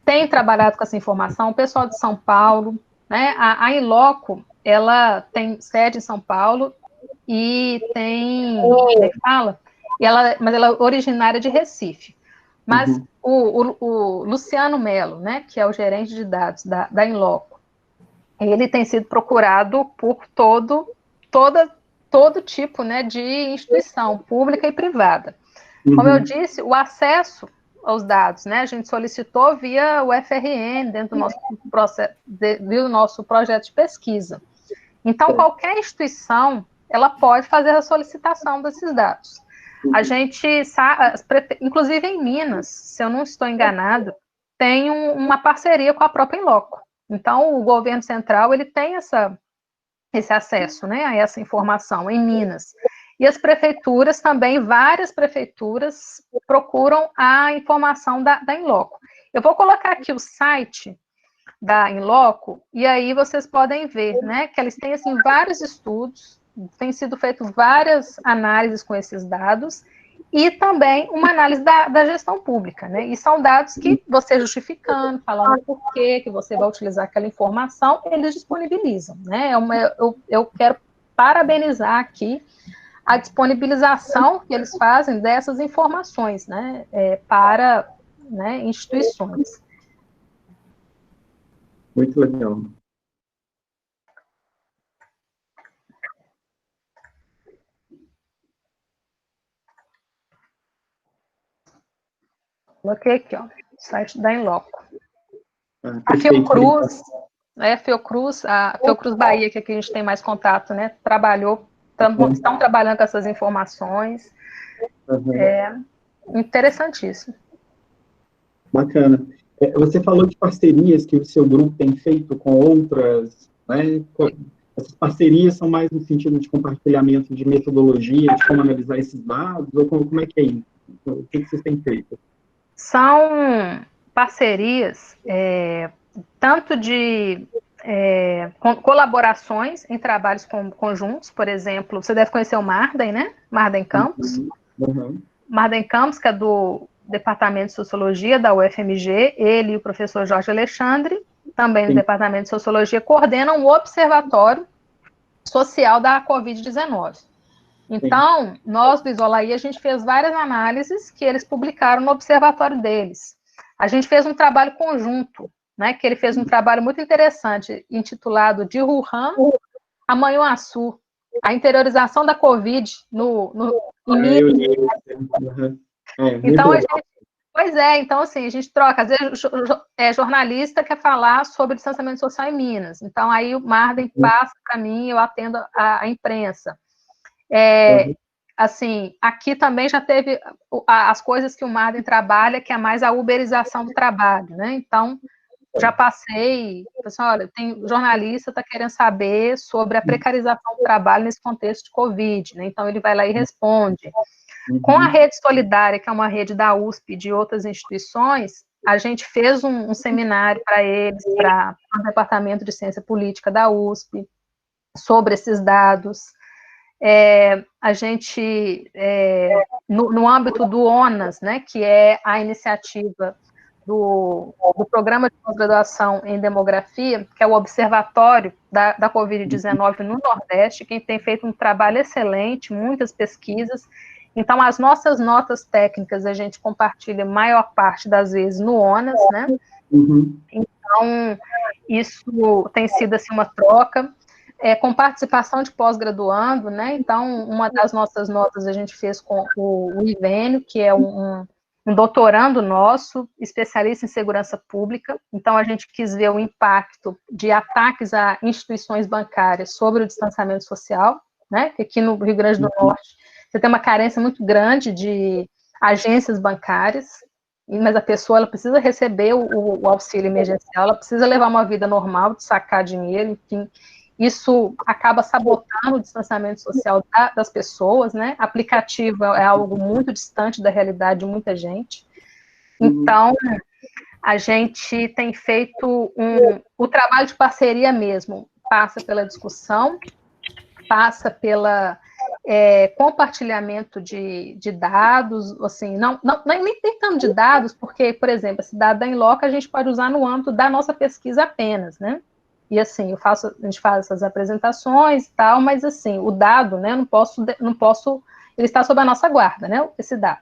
tem trabalhado com essa informação, o pessoal de São Paulo, né, a Inloco, ela tem sede em São Paulo e tem, como é que fala? Mas ela é originária de Recife. Mas o Luciano Mello, né, que é o gerente de dados da Inloco, ele tem sido procurado por todo tipo, né, de instituição pública e privada. Como eu disse, o acesso aos dados, né, a gente solicitou via o FRN, dentro do nosso projeto de pesquisa. Então, qualquer instituição, ela pode fazer a solicitação desses dados. A gente sabe, inclusive em Minas, se eu não estou enganado, tem uma parceria com a própria Inloco. Então, o governo central, ele tem esse acesso, né, a essa informação em Minas. E as prefeituras também, várias prefeituras procuram a informação da Inloco. Eu vou colocar aqui o site da Inloco, e aí vocês podem ver, né, que eles têm, assim, vários estudos, têm sido feitas várias análises com esses dados, e também uma análise da gestão pública, né, e são dados que você justificando, falando por que você vai utilizar aquela informação, eles disponibilizam, né, eu quero parabenizar aqui a disponibilização que eles fazem dessas informações, né, para, né, instituições. Muito legal. Coloquei aqui, ó, site da Inloco. A Fiocruz, a Fiocruz Bahia, que aqui a gente tem mais contato, né, estão trabalhando com essas informações. É interessantíssimo. Bacana. Você falou de parcerias que o seu grupo tem feito com outras, né? Essas parcerias são mais no sentido de compartilhamento de metodologia, de como analisar esses dados, ou como é que é isso? O que vocês têm feito? São parcerias, tanto de colaborações em trabalhos conjuntos, por exemplo, você deve conhecer o Marden, né? Marden Campos. Marden Campos, que é do Departamento de Sociologia da UFMG, ele e o professor Jorge Alexandre, também do Departamento de Sociologia, coordenam o Observatório Social da Covid-19. Então, nós do Isolaí, a gente fez várias análises que eles publicaram no observatório deles. A gente fez um trabalho conjunto, né, que ele fez um trabalho muito interessante, intitulado De Wuhan a Manhuaçu, a interiorização da Covid em Minas. Então, então, assim, a gente troca. Às vezes, jornalista quer falar sobre distanciamento social em Minas. Então, aí o Marden passa para mim, eu atendo a imprensa. Assim, aqui também já teve as coisas que o Marden trabalha, que é mais a uberização do trabalho, né? Então, já passei, pessoal, olha, tem jornalista está querendo saber sobre a precarização do trabalho nesse contexto de Covid, né? Então, ele vai lá e responde. Com a Rede Solidária, que é uma rede da USP e de outras instituições, a gente fez um seminário para eles, para o Departamento de Ciência Política da USP, sobre esses dados. A gente, no âmbito do ONAS, né, que é a iniciativa do Programa de Pós-Graduação em Demografia, que é o Observatório da Covid-19 no Nordeste, quem tem feito um trabalho excelente, muitas pesquisas. Então, as nossas notas técnicas a gente compartilha a maior parte das vezes no ONAS, né? Então, isso tem sido assim, uma troca. Com participação de pós-graduando, né? Então, uma das nossas notas a gente fez com o Ivênio, que é um doutorando nosso, especialista em segurança pública. Então, a gente quis ver o impacto de ataques a instituições bancárias sobre o distanciamento social, né? Que aqui no Rio Grande do Norte você tem uma carência muito grande de agências bancárias, mas a pessoa ela precisa receber o auxílio emergencial, ela precisa levar uma vida normal, de sacar dinheiro, enfim. Isso acaba sabotando o distanciamento social das pessoas, né? Aplicativo é algo muito distante da realidade de muita gente. Então, a gente tem feito o trabalho de parceria mesmo, passa pela discussão, passa pela compartilhamento de dados, assim, nem tem tanto de dados, porque, por exemplo, esse dado da Inloco a gente pode usar no âmbito da nossa pesquisa apenas, né? E assim, a gente faz essas apresentações e tal, mas assim, o dado, né, eu não posso, ele está sob a nossa guarda, né, esse dado.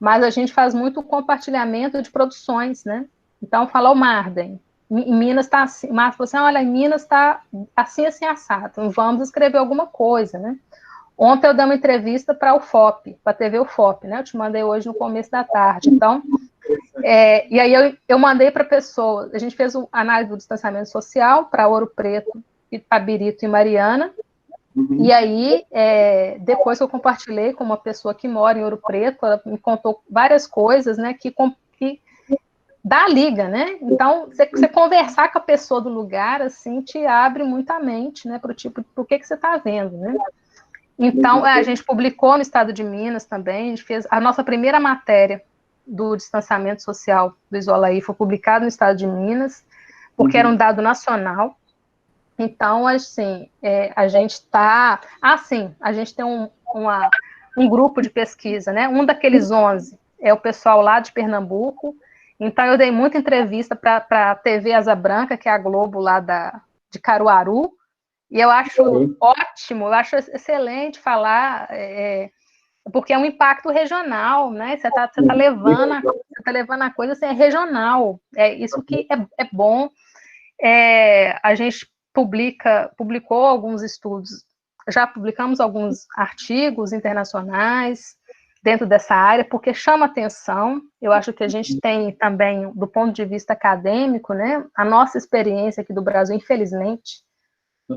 mas a gente faz muito compartilhamento de produções, né? Então, fala o Marden, em Minas está assim, Marden falou assim, olha, em Minas está assim, assim, assado, então vamos escrever alguma coisa, né? Ontem eu dei uma entrevista para o FOP, para a TV UFOP, né? Eu te mandei hoje no começo da tarde. Então, e aí eu mandei para pessoas, a gente fez a análise do distanciamento social para Ouro Preto, Itabirito e Mariana, e aí, depois que eu compartilhei com uma pessoa que mora em Ouro Preto, ela me contou várias coisas, né, que dá a liga, né? Então, você conversar com a pessoa do lugar, assim, te abre muita mente, né, para o tipo, por que você está vendo, né? Então, a gente publicou no estado de Minas também, a gente fez a nossa primeira matéria do distanciamento social do Isolaí, foi publicada no estado de Minas, porque era um dado nacional. Então, assim, a gente está... a gente tem um grupo de pesquisa, né? Um daqueles 11 é o pessoal lá de Pernambuco. Então, eu dei muita entrevista para a TV Asa Branca, que é a Globo lá de Caruaru, e eu acho ótimo, eu acho excelente falar, porque é um impacto regional, né? Você tá levando a coisa assim, é regional, é isso que é bom. A gente publicou alguns estudos, já publicamos alguns artigos internacionais dentro dessa área, porque chama atenção. Eu acho que a gente tem também, do ponto de vista acadêmico, né, a nossa experiência aqui do Brasil, infelizmente,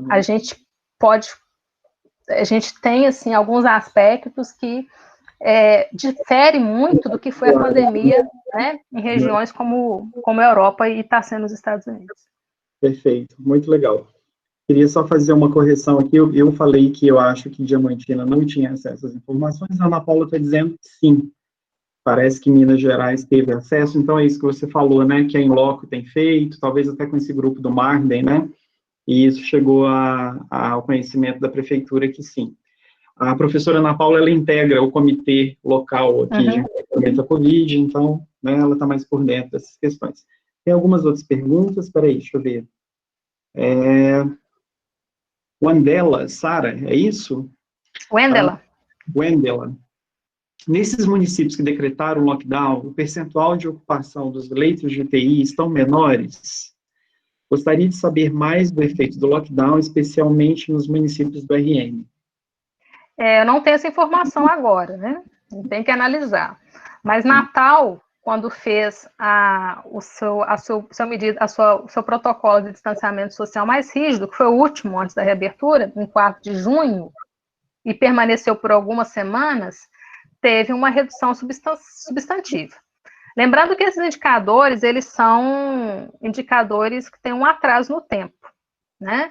a gente tem, assim, alguns aspectos que difere muito do que foi a pandemia, né, em regiões como a Europa e está sendo os Estados Unidos. Perfeito, muito legal. Queria só fazer uma correção aqui. Eu falei que eu acho que Diamantina não tinha acesso às informações. A Ana Paula está dizendo que sim. Parece que Minas Gerais teve acesso. Então, é isso que você falou, né? Que a Inloco tem feito, talvez até com esse grupo do Marden, né? E isso chegou ao conhecimento da prefeitura que sim. A professora Ana Paula, ela integra o comitê local aqui de enfrentamento à Covid, então, né, ela está mais por dentro dessas questões. Tem algumas outras perguntas? Espera aí, deixa eu ver. Wendela, Sara, é isso? Wendela. Wendela. Nesses municípios que decretaram lockdown, o percentual de ocupação dos leitos de UTI estão menores? Gostaria de saber mais do efeito do lockdown, especialmente nos municípios do RM. Eu não tenho essa informação agora, né? Tem que analisar. Mas Natal, quando fez o seu protocolo de distanciamento social mais rígido, que foi o último antes da reabertura, em 4 de junho, e permaneceu por algumas semanas, teve uma redução substantiva. Lembrando que esses indicadores, eles são indicadores que têm um atraso no tempo, né?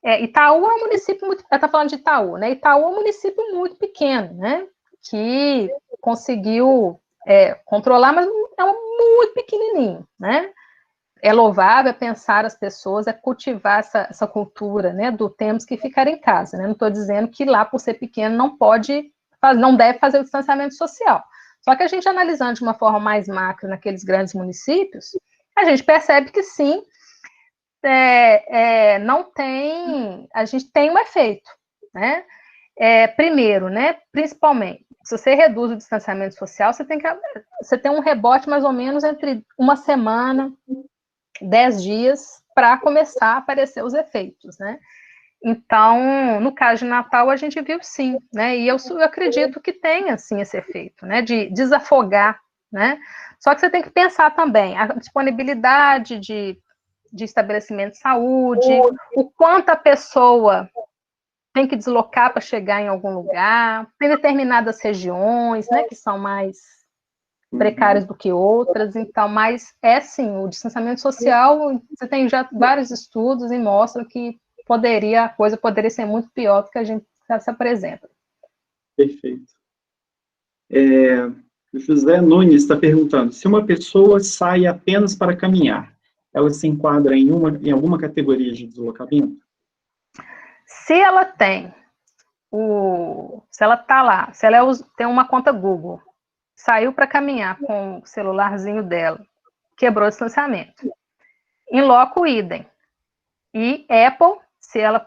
Itaú é um município muito... Está falando de Itaú, né? Itaú é um município muito pequeno, né? Que conseguiu controlar, mas é muito pequenininho, né? É louvável pensar as pessoas, cultivar essa cultura, né? Do temos que ficar em casa, né? Não estou dizendo que lá, por ser pequeno, não deve fazer o distanciamento social. Só que a gente, analisando de uma forma mais macro naqueles grandes municípios, a gente percebe que sim, a gente tem um efeito, né? Primeiro, né, principalmente, se você reduz o distanciamento social, você tem um rebote mais ou menos entre uma semana, 10 dias, para começar a aparecer os efeitos, né? Então, no caso de Natal, a gente viu sim, né? E eu acredito que tenha, sim, esse efeito, né? De desafogar, né? Só que você tem que pensar também a disponibilidade de estabelecimento de saúde, o quanto a pessoa tem que deslocar para chegar em algum lugar, tem determinadas regiões, né, que são mais precárias do que outras, então, mas sim, o distanciamento social, você tem já vários estudos e mostram que a coisa poderia ser muito pior do que a gente já se apresenta. Perfeito. José Nunes está perguntando, se uma pessoa sai apenas para caminhar, ela se enquadra em alguma categoria de deslocamento? Se ela tem se ela está lá, se ela tem uma conta Google, saiu para caminhar com o celularzinho dela, quebrou o distanciamento. Em loco, idem. E Apple, se ela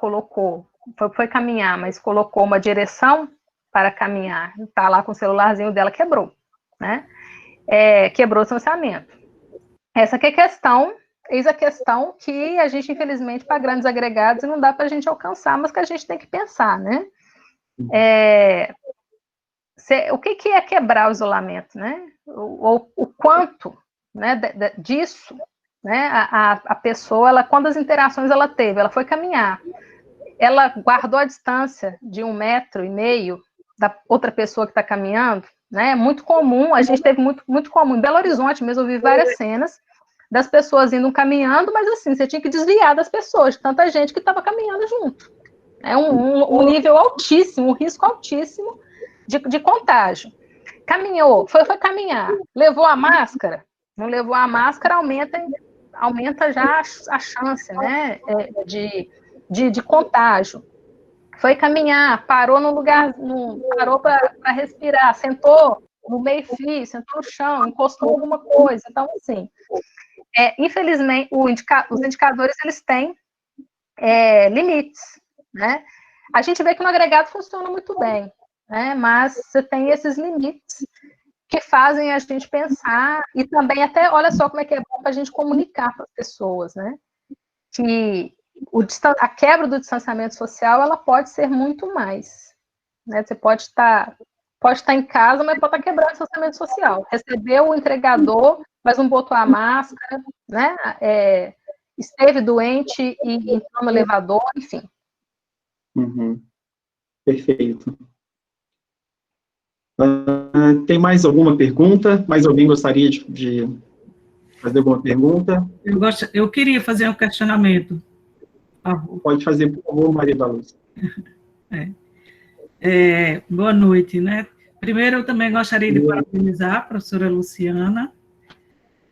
foi caminhar, mas colocou uma direção para caminhar, está lá com o celularzinho dela, quebrou. né? Quebrou o distanciamento. Essa que é a questão, eis a questão que a gente, infelizmente, para grandes agregados, não dá para a gente alcançar, mas que a gente tem que pensar, né? O que é quebrar o isolamento, né? O quanto, né, disso, né, a pessoa, quantas interações ela teve? Ela foi caminhar, ela guardou a distância de 1,5 metro da outra pessoa que está caminhando, né? É muito comum, a gente teve muito comum, em Belo Horizonte mesmo, eu vi várias cenas das pessoas indo caminhando, mas assim, você tinha que desviar das pessoas, de tanta gente que estava caminhando junto. É um nível altíssimo, um risco altíssimo de contágio. Caminhou, foi caminhar, levou a máscara? Não levou a máscara, aumenta já a chance, né, de contágio. Foi caminhar, parou no lugar, parou para respirar, sentou no meio-fio, sentou no chão, encostou alguma coisa. Então, assim, infelizmente, os indicadores, eles têm limites, né? A gente vê que no agregado funciona muito bem, né? Mas você tem esses limites que fazem a gente pensar, e também até, olha só como é que é bom para a gente comunicar para as pessoas, né? Que a quebra do distanciamento social, ela pode ser muito mais, né? Você pode estar em casa, mas pode estar quebrando o distanciamento social. Recebeu o entregador, mas não botou a máscara, né? Esteve doente e entrou no elevador, enfim. Uhum. Perfeito. Tem mais alguma pergunta? Mais alguém gostaria de fazer alguma pergunta? Eu queria fazer um questionamento. Pode fazer, por favor, Maria da Luz. Boa noite, né? Primeiro, eu também gostaria de parabenizar a professora Luciana.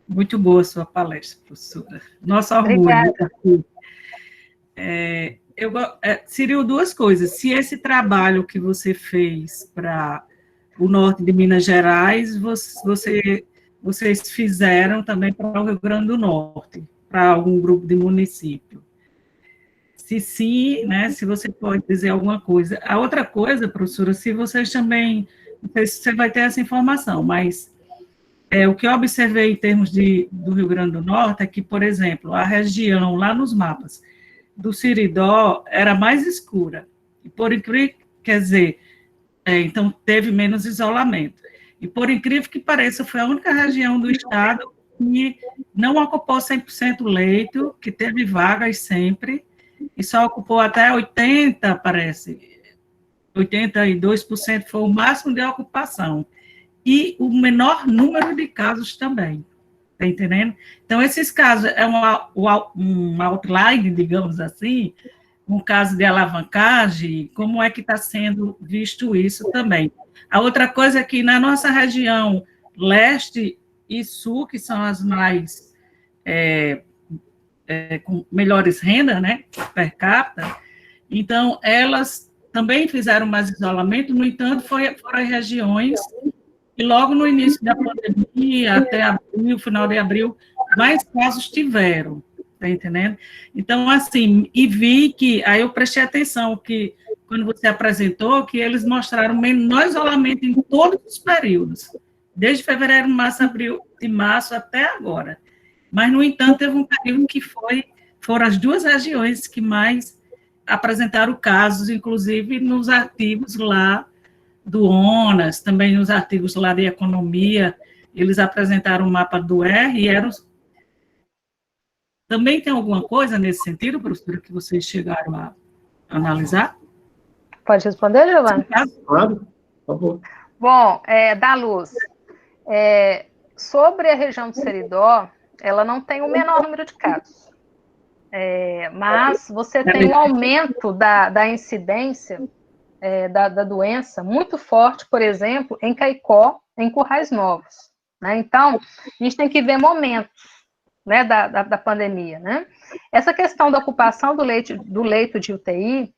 Muito boa a sua palestra, professora. Nosso orgulho. Seriam duas coisas. Se esse trabalho que você fez para o norte de Minas Gerais, vocês fizeram também para o Rio Grande do Norte, para algum grupo de município. Se sim, né, se você pode dizer alguma coisa. A outra coisa, professora, se vocês também, não sei se você vai ter essa informação, mas o que eu observei em termos do Rio Grande do Norte é que, por exemplo, a região lá nos mapas do Siridó era mais escura, e por incrível, quer dizer, então teve menos isolamento. E por incrível que pareça, foi a única região do estado que não ocupou 100% leito, que teve vagas sempre, e só ocupou até 80%, parece. 82% foi o máximo de ocupação. E o menor número de casos também. Está entendendo? Então, esses casos é um outline, digamos assim, um caso de alavancagem, como é que está sendo visto isso também. A outra coisa é que na nossa região leste e sul, que são as mais com melhores rendas, né, per capita, então elas também fizeram mais isolamento, no entanto, foram regiões e logo no início da pandemia, até abril, final de abril, mais casos tiveram, tá entendendo? Então, assim, e vi que, aí eu prestei atenção que, quando você apresentou, que eles mostraram menor isolamento em todos os períodos, desde fevereiro, março, abril, de março até agora. Mas, no entanto, teve um período que foram as duas regiões que mais apresentaram casos, inclusive nos artigos lá do ONAS, também nos artigos lá de economia, eles apresentaram o mapa do R e eram... Também tem alguma coisa nesse sentido, professora, que vocês chegaram a analisar? Pode responder, Giovana? Claro, por favor. Bom, da Luz, sobre a região do Seridó, ela não tem o menor número de casos, mas você tem um aumento da incidência da doença muito forte, por exemplo, em Caicó, em Currais Novos, né? Então, a gente tem que ver momentos, né, da pandemia, né? Essa questão da ocupação do leito de UTI,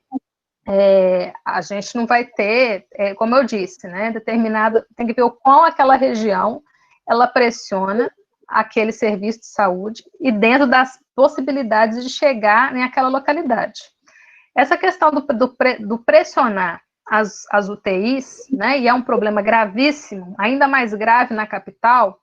a gente não vai ter, como eu disse, né, determinado, tem que ver o quão aquela região, ela pressiona aquele serviço de saúde e dentro das possibilidades de chegar naquela localidade. Essa questão do pressionar as UTIs, né, e é um problema gravíssimo, ainda mais grave na capital.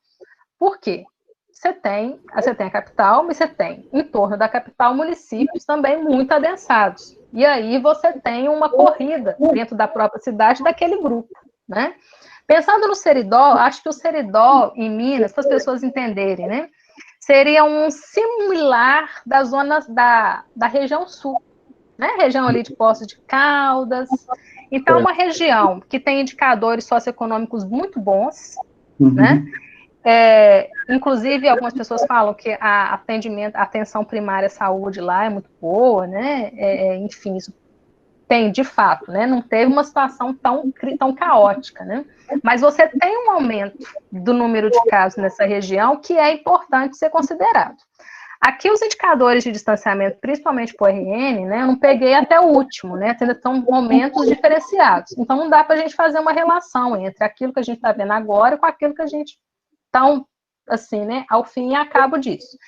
Por quê? Você tem a capital, mas você tem, em torno da capital, municípios também muito adensados. E aí você tem uma corrida dentro da própria cidade daquele grupo, né? Pensando no Seridó, acho que o Seridó, em Minas, para as pessoas entenderem, né, seria um similar das zonas da região sul, né? Região ali de Poços de Caldas. Então, uma região que tem indicadores socioeconômicos muito bons, né? Inclusive, algumas pessoas falam que a atenção primária à saúde lá é muito boa, né? Enfim, isso tem, de fato, né? Não teve uma situação tão caótica, né? Mas você tem um aumento do número de casos nessa região que é importante ser considerado. Aqui os indicadores de distanciamento, principalmente por RN, né? Eu não peguei até o último, né? Ainda estão momentos diferenciados. Então, não dá para a gente fazer uma relação entre aquilo que a gente está vendo agora com aquilo que a gente tão, assim, né, ao fim e a cabo disso.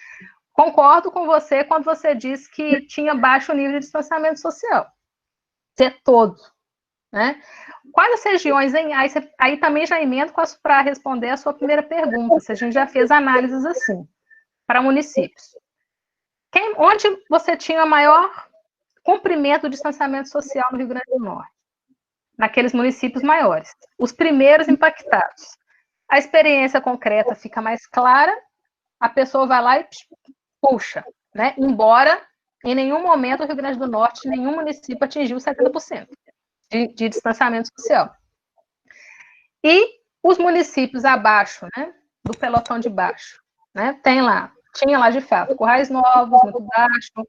Concordo com você quando você diz que tinha baixo nível de distanciamento social. Ser todo, né? Quais as regiões, aí também já emendo para responder a sua primeira pergunta, se a gente já fez análises assim, para municípios. Onde você tinha maior cumprimento do distanciamento social no Rio Grande do Norte? Naqueles municípios maiores. Os primeiros impactados. A experiência concreta fica mais clara, a pessoa vai lá e puxa, né? Embora em nenhum momento o Rio Grande do Norte, nenhum município atingiu 70% de distanciamento social. E os municípios abaixo, né? Do pelotão de baixo, né? Tinha lá de fato, Currais Novos, muito baixo, como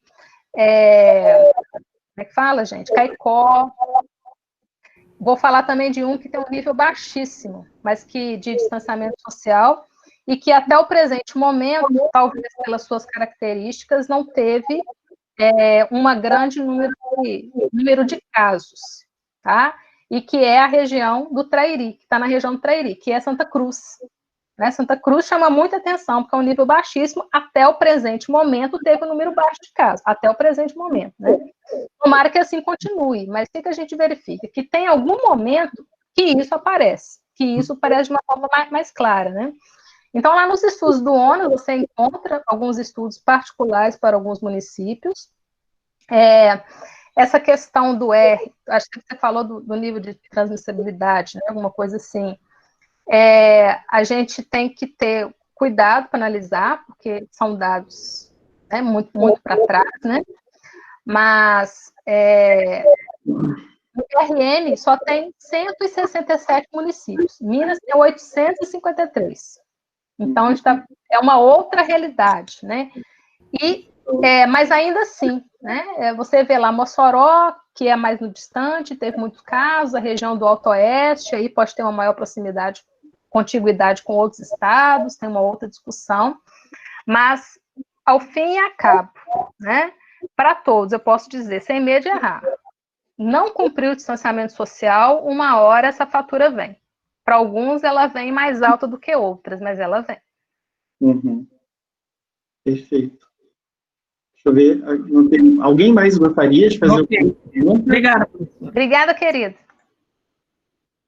é que fala, gente? Caicó. Vou falar também de um que tem um nível baixíssimo, mas que de distanciamento social, e que até o presente momento, talvez pelas suas características, não teve um grande número de casos, tá? E que é a região do Trairi, que está na região do Trairi, que é Santa Cruz. Né? Santa Cruz chama muita atenção, porque é um nível baixíssimo, até o presente momento teve um número baixo de casos, até o presente momento, né? Tomara que assim continue, mas o que a gente verifica? Que tem algum momento que isso aparece de uma forma mais clara, né? Então, lá nos estudos do ONU, você encontra alguns estudos particulares para alguns municípios. Essa questão do R, acho que você falou do nível de transmissibilidade, né? Alguma coisa assim. A gente tem que ter cuidado para analisar, porque são dados, né, muito, muito para trás, né? Mas no RN só tem 167 municípios, Minas tem 853. Então, é uma outra realidade, né? Mas ainda assim, né? Você vê lá Mossoró, que é mais no distante, teve muitos casos, a região do Alto Oeste, aí pode ter uma maior proximidade, contiguidade com outros estados, tem uma outra discussão, mas, ao fim e a cabo, né? Para todos, eu posso dizer, sem medo de errar, não cumpriu o distanciamento social, uma hora essa fatura vem. Para alguns, ela vem mais alta do que outras, mas ela vem. Uhum. Perfeito. Deixa eu ver, alguém mais gostaria de fazer uma pergunta? Obrigada. Obrigada, querido.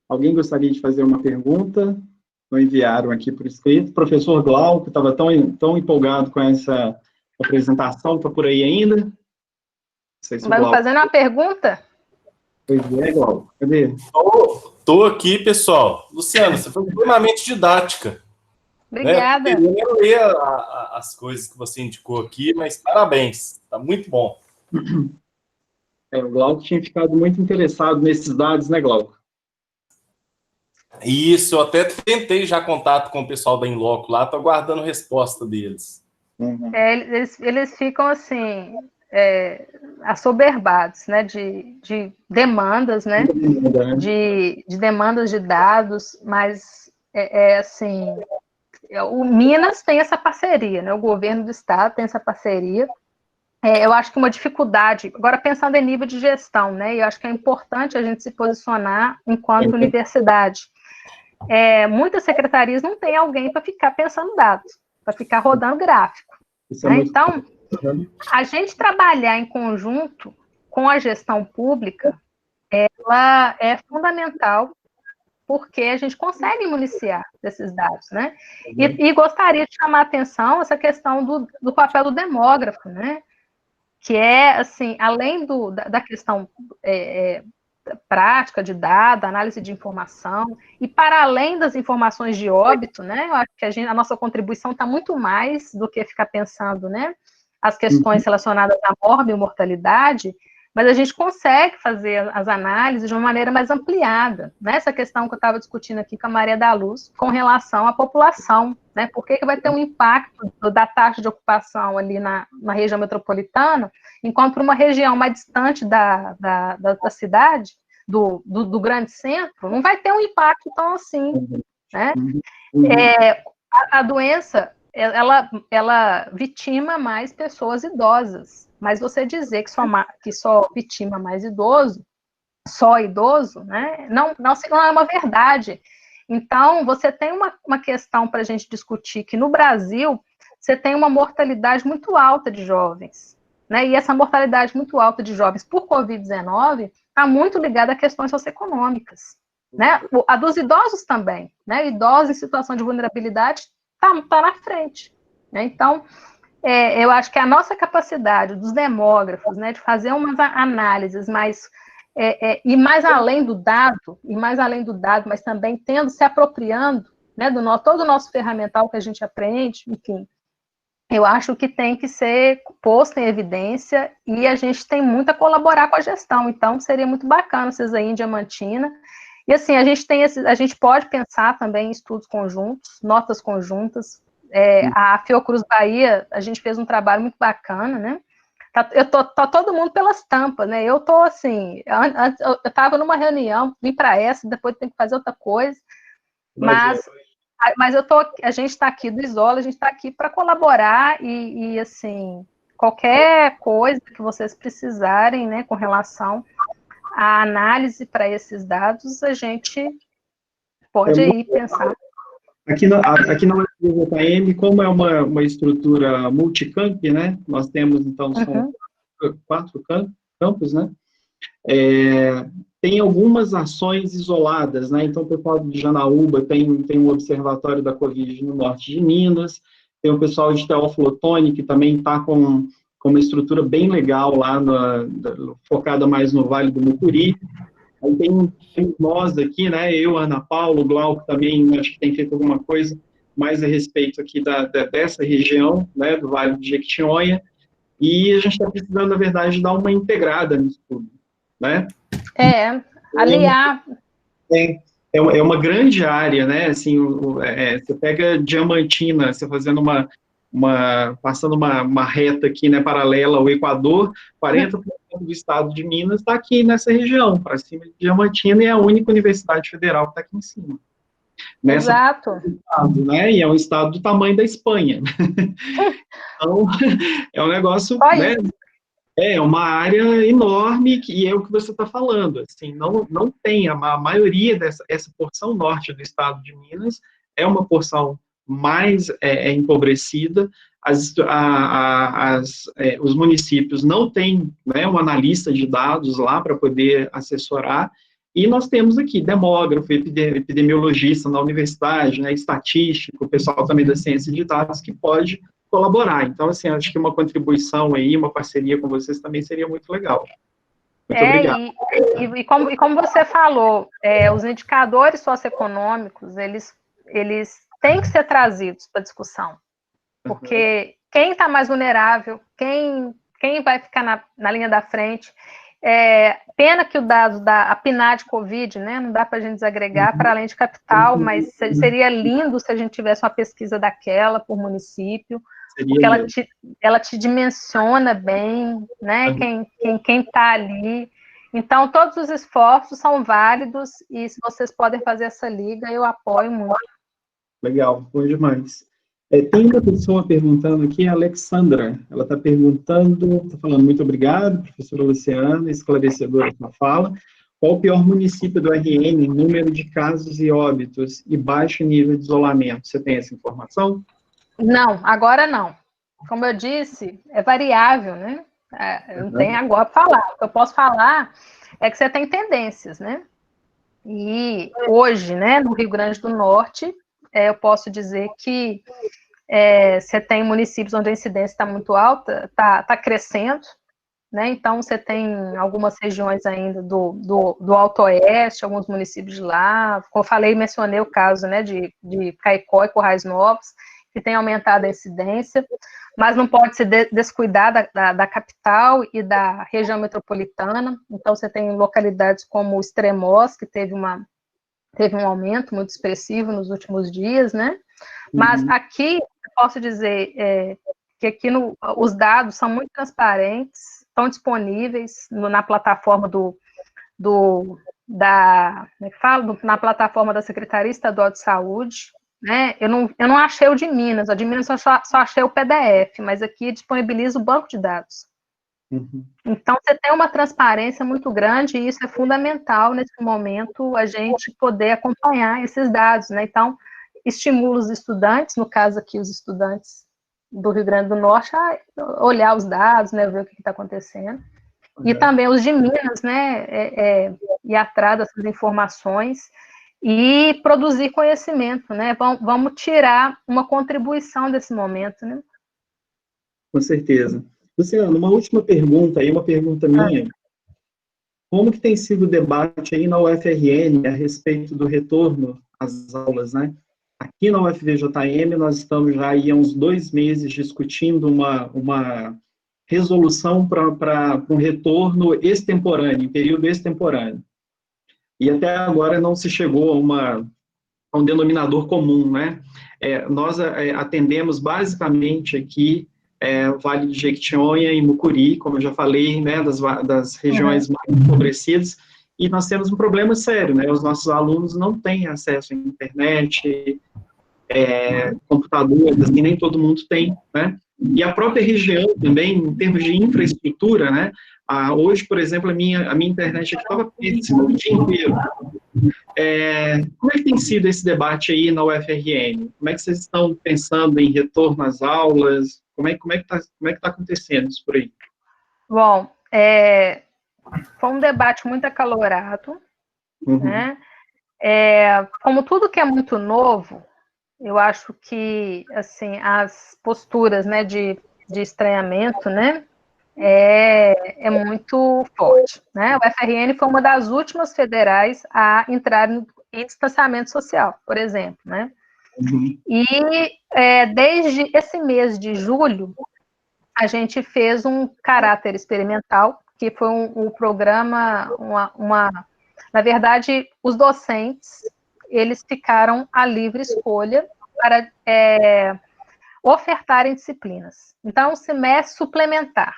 Alguém gostaria de fazer uma pergunta? Não enviaram aqui por escrito. Professor Glauco estava tão empolgado com essa apresentação, está por aí ainda? Não sei se Vai fazendo uma pergunta? Pois é, Glauco. Cadê? Estou aqui, pessoal. Luciana, você foi extremamente didática. Obrigada. Né? Eu queria ler as coisas que você indicou aqui, mas parabéns. Está muito bom. O Glauco tinha ficado muito interessado nesses dados, né, Glauco? Isso, eu até tentei já contato com o pessoal da Inloco lá, estou aguardando resposta deles. Uhum. Eles ficam, assim, assoberbados, né, de demandas, né, de demandas de dados, mas, assim, o Minas tem essa parceria, né, o governo do estado tem essa parceria. Eu acho que uma dificuldade, agora pensando em nível de gestão, né, eu acho que é importante a gente se posicionar enquanto universidade. Muitas secretarias não têm alguém para ficar pensando dados, para ficar rodando gráfico. Né? Então, a gente trabalhar em conjunto com a gestão pública, ela é fundamental, porque a gente consegue municiar desses dados, né? E gostaria de chamar a atenção essa questão do papel do demógrafo, né? Que é, assim, além da questão prática de dado, análise de informação, e para além das informações de óbito, né? Eu acho que a nossa contribuição está muito mais do que ficar pensando, né? As questões relacionadas à morte e mortalidade, mas a gente consegue fazer as análises de uma maneira mais ampliada, né? Essa questão que eu estava discutindo aqui com a Maria da Luz, com relação à população, né? Por que vai ter um impacto da taxa de ocupação ali na região metropolitana, enquanto para uma região mais distante da cidade, do grande centro, não vai ter um impacto tão assim, né? A doença, ela vitima mais pessoas idosas, mas você dizer que só vitima mais idoso, só idoso, né? Não é uma verdade. Então, você tem uma questão para a gente discutir, que no Brasil, você tem uma mortalidade muito alta de jovens, né? E essa mortalidade muito alta de jovens por Covid-19 está muito ligada a questões socioeconômicas, né? A dos idosos também, né? Idosos em situação de vulnerabilidade está na frente, né? Então, eu acho que a nossa capacidade dos demógrafos, né, de fazer umas análises mais e mais além do dado, mas também se apropriando, né, todo o nosso ferramental que a gente aprende, enfim, eu acho que tem que ser posto em evidência e a gente tem muito a colaborar com a gestão. Então, seria muito bacana vocês aí em Diamantina. E assim, a gente pode pensar também em estudos conjuntos, notas conjuntas. A Fiocruz Bahia, a gente fez um trabalho muito bacana, né? Tá todo mundo pelas tampas, né? Eu tô assim, eu estava numa reunião, vim para essa, depois tem que fazer outra coisa, mas a gente está aqui do Isola, a gente está aqui para colaborar e assim, qualquer coisa que vocês precisarem, né, com relação à análise para esses dados, a gente pode aí pensar. Aqui na UFJM, como é uma estrutura multicamp, né? Nós temos, então, são 4 campos, né? Tem algumas ações isoladas, né? Então, o pessoal de Janaúba tem um observatório da Covid no norte de Minas, tem o pessoal de Teófilo Otoni, que também está com uma estrutura bem legal lá, focada mais no Vale do Mucuri. Aí tem nós aqui, né? Eu, Ana Paula, o Glauco também, acho que tem feito alguma coisa mais a respeito aqui dessa região, né? Do Vale de Jequitinhonha. E a gente está precisando, na verdade, dar uma integrada nisso tudo, né? Aliar. É uma grande área, né? Assim, você pega Diamantina, você fazendo passando uma reta aqui, né, paralela ao Equador, 40% do estado de Minas está aqui nessa região, para cima de Diamantina, e é a única universidade federal que está aqui em cima. Exato. Estado, né? E é um estado do tamanho da Espanha. Então, é um negócio, né? É uma área enorme, e é o que você está falando, assim, não tem, a maioria essa porção norte do estado de Minas é uma porção mais empobrecida, os municípios não têm, né, um analista de dados lá para poder assessorar, e nós temos aqui demógrafo, epidemiologista na universidade, né, estatístico, o pessoal também da ciência de dados que pode colaborar. Então, assim, acho que uma contribuição aí, uma parceria com vocês também seria muito legal. Muito obrigado. E como você falou, os indicadores socioeconômicos, eles têm que ser trazidos para discussão, porque quem está mais vulnerável, quem vai ficar na linha da frente, pena que o dado da PNAD Covid, né, não dá para a gente desagregar para além de capital, mas seria lindo se a gente tivesse uma pesquisa daquela por município, porque ela te dimensiona bem, né, quem está ali. Então, todos os esforços são válidos, e se vocês podem fazer essa liga, eu apoio muito. Legal, bom demais. Tem uma pessoa perguntando aqui, a Alexandra, ela está perguntando, está falando, muito obrigado, professora Luciana, esclarecedora sua fala. Qual o pior município do RN, número de casos e óbitos e baixo nível de isolamento? Você tem essa informação? Não, agora não. Como eu disse, é variável, né? Eu não tenho agora para falar. O que eu posso falar é que você tem tendências, né? E hoje, né, no Rio Grande do Norte, eu posso dizer que você tem municípios onde a incidência está muito alta, está crescendo, né? Então, você tem algumas regiões ainda do Alto Oeste, alguns municípios de lá. Como eu falei, mencionei o caso, né, de Caicó e Currais Novos, que tem aumentado a incidência, mas não pode se descuidar da capital e da região metropolitana. Então, você tem localidades como Extremoz, que teve um aumento muito expressivo nos últimos dias, né? Mas aqui, eu posso dizer que aqui os dados são muito transparentes, estão disponíveis na plataforma na plataforma da Secretaria Estadual de Saúde, né? Eu não achei o de Minas eu só achei o PDF, mas aqui disponibiliza o banco de dados. Então, você tem uma transparência muito grande e isso é fundamental nesse momento, a gente poder acompanhar esses dados, né? Então, estimula os estudantes, no caso aqui, os estudantes do Rio Grande do Norte, a olhar os dados, né? Ver o que está acontecendo. E também os de Minas, né? Ir atrás dessas informações e produzir conhecimento, né? Vamos tirar uma contribuição desse momento, né? Com certeza. Luciano, uma última pergunta aí, uma pergunta minha. Como que tem sido o debate aí na UFRN a respeito do retorno às aulas, né? Aqui na UFVJM, nós estamos já aí há uns 2 meses discutindo uma resolução para um retorno extemporâneo, em período extemporâneo. E até agora não se chegou a um denominador comum, né? Nós atendemos basicamente aqui Vale de Jequitinhonha e Mucuri, como eu já falei, né, das regiões mais empobrecidas, e nós temos um problema sério, né? Os nossos alunos não têm acesso à internet, computadores, assim, nem todo mundo tem, né? E a própria região também, em termos de infraestrutura, né? Hoje, por exemplo, a minha internet aqui estava péssima o dia inteiro. Como é que tem sido esse debate aí na UFRN? Como é que vocês estão pensando em retorno às aulas? Como é que está acontecendo isso por aí? Bom, foi um debate muito acalorado, né? Como tudo que é muito novo, eu acho que, assim, as posturas, né, de estranhamento, né, é muito forte, né? O FRN foi uma das últimas federais a entrar em distanciamento social, por exemplo, né? E desde esse mês de julho, a gente fez um caráter experimental, que foi um programa, na verdade, os docentes, eles ficaram à livre escolha para ofertarem disciplinas. Então, um semestre suplementar,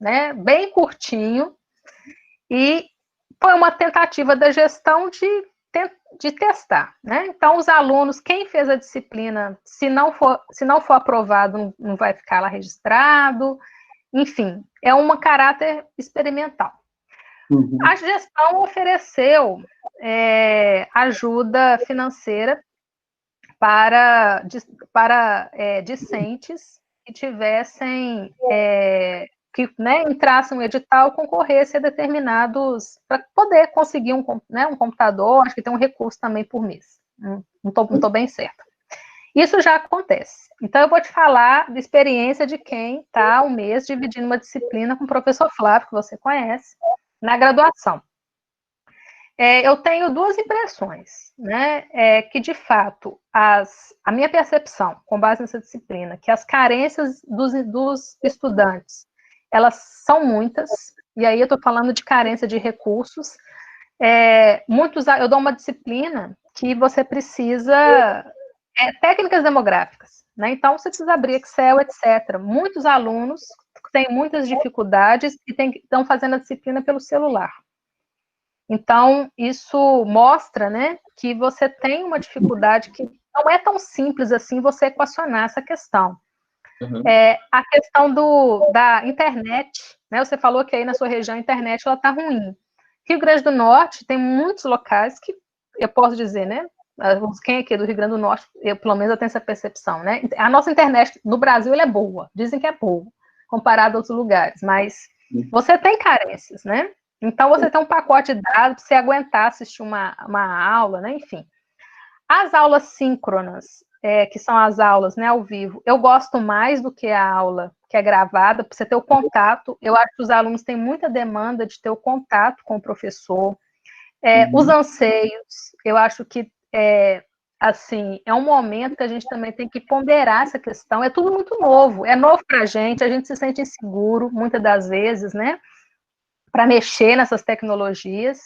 né, bem curtinho, e foi uma tentativa da gestão de testar, né? Então, os alunos, quem fez a disciplina, se não for aprovado, não vai ficar lá registrado, enfim, é um caráter experimental. A gestão ofereceu ajuda financeira para discentes que tivessem, que entrassem no edital, concorressem a determinados, para poder conseguir um computador, acho que tem um recurso também por mês, não estou bem certa. Isso já acontece. Então, eu vou te falar da experiência de quem está um mês dividindo uma disciplina com o professor Flávio, que você conhece, na graduação. Eu tenho 2 impressões, né? Que, de fato, a minha percepção, com base nessa disciplina, que as carências dos estudantes, elas são muitas, e aí eu estou falando de carência de recursos. Eu dou uma disciplina que você precisa... técnicas demográficas, né? Então, você precisa abrir Excel, etc. Muitos alunos têm muitas dificuldades e estão fazendo a disciplina pelo celular. Então, isso mostra, né, que você tem uma dificuldade que não é tão simples assim você equacionar essa questão. A questão da internet, né? Você falou que aí na sua região a internet está ruim. Rio Grande do Norte tem muitos locais que, eu posso dizer, né? Quem aqui é do Rio Grande do Norte, pelo menos eu tenho essa percepção, né? A nossa internet no Brasil ela é boa, dizem que é boa, comparado a outros lugares, mas você tem carências, né? Então, você tem um pacote de dados para você aguentar assistir uma aula, né? Enfim. As aulas síncronas, que são as aulas, né, ao vivo, eu gosto mais do que a aula que é gravada, para você ter o contato. Eu acho que os alunos têm muita demanda de ter o contato com o professor. Os anseios, eu acho que, assim, é um momento que a gente também tem que ponderar essa questão. É tudo muito novo, é novo para a gente se sente inseguro, muitas das vezes, né, para mexer nessas tecnologias.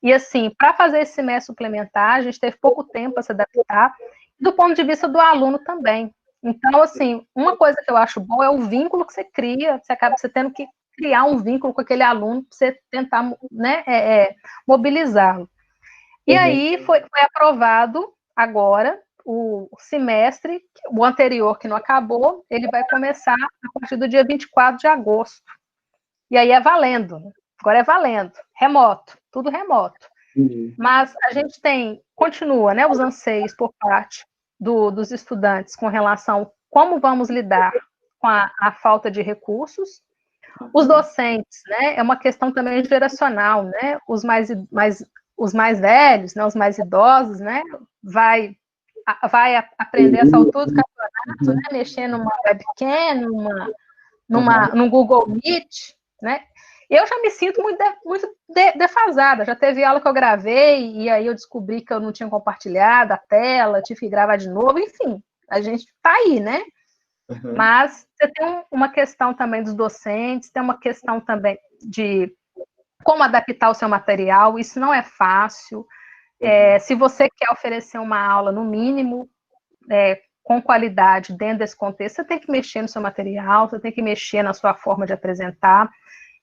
E, assim, para fazer esse semestre suplementar, a gente teve pouco tempo para se adaptar, do ponto de vista do aluno também. Então, assim, uma coisa que eu acho boa é o vínculo que você cria, você acaba tendo que criar um vínculo com aquele aluno para você tentar, né, mobilizá-lo. E aí foi aprovado agora o semestre, o anterior que não acabou, ele vai começar a partir do dia 24 de agosto. E aí é valendo, agora é valendo, remoto, tudo remoto. Mas a gente continua, né, os anseios por parte dos estudantes com relação a como vamos lidar com a falta de recursos. Os docentes, né, é uma questão também geracional, né, os mais velhos, né, os mais idosos, né, vai aprender essa altura do campeonato, né, mexer numa webcam, num Google Meet, né. Eu já me sinto muito defasada. Já teve aula que eu gravei e aí eu descobri que eu não tinha compartilhado a tela, tive que gravar de novo, enfim, a gente está aí, né? Mas você tem uma questão também dos docentes, tem uma questão também de como adaptar o seu material, isso não é fácil. Se você quer oferecer uma aula, no mínimo, com qualidade dentro desse contexto, você tem que mexer no seu material, você tem que mexer na sua forma de apresentar.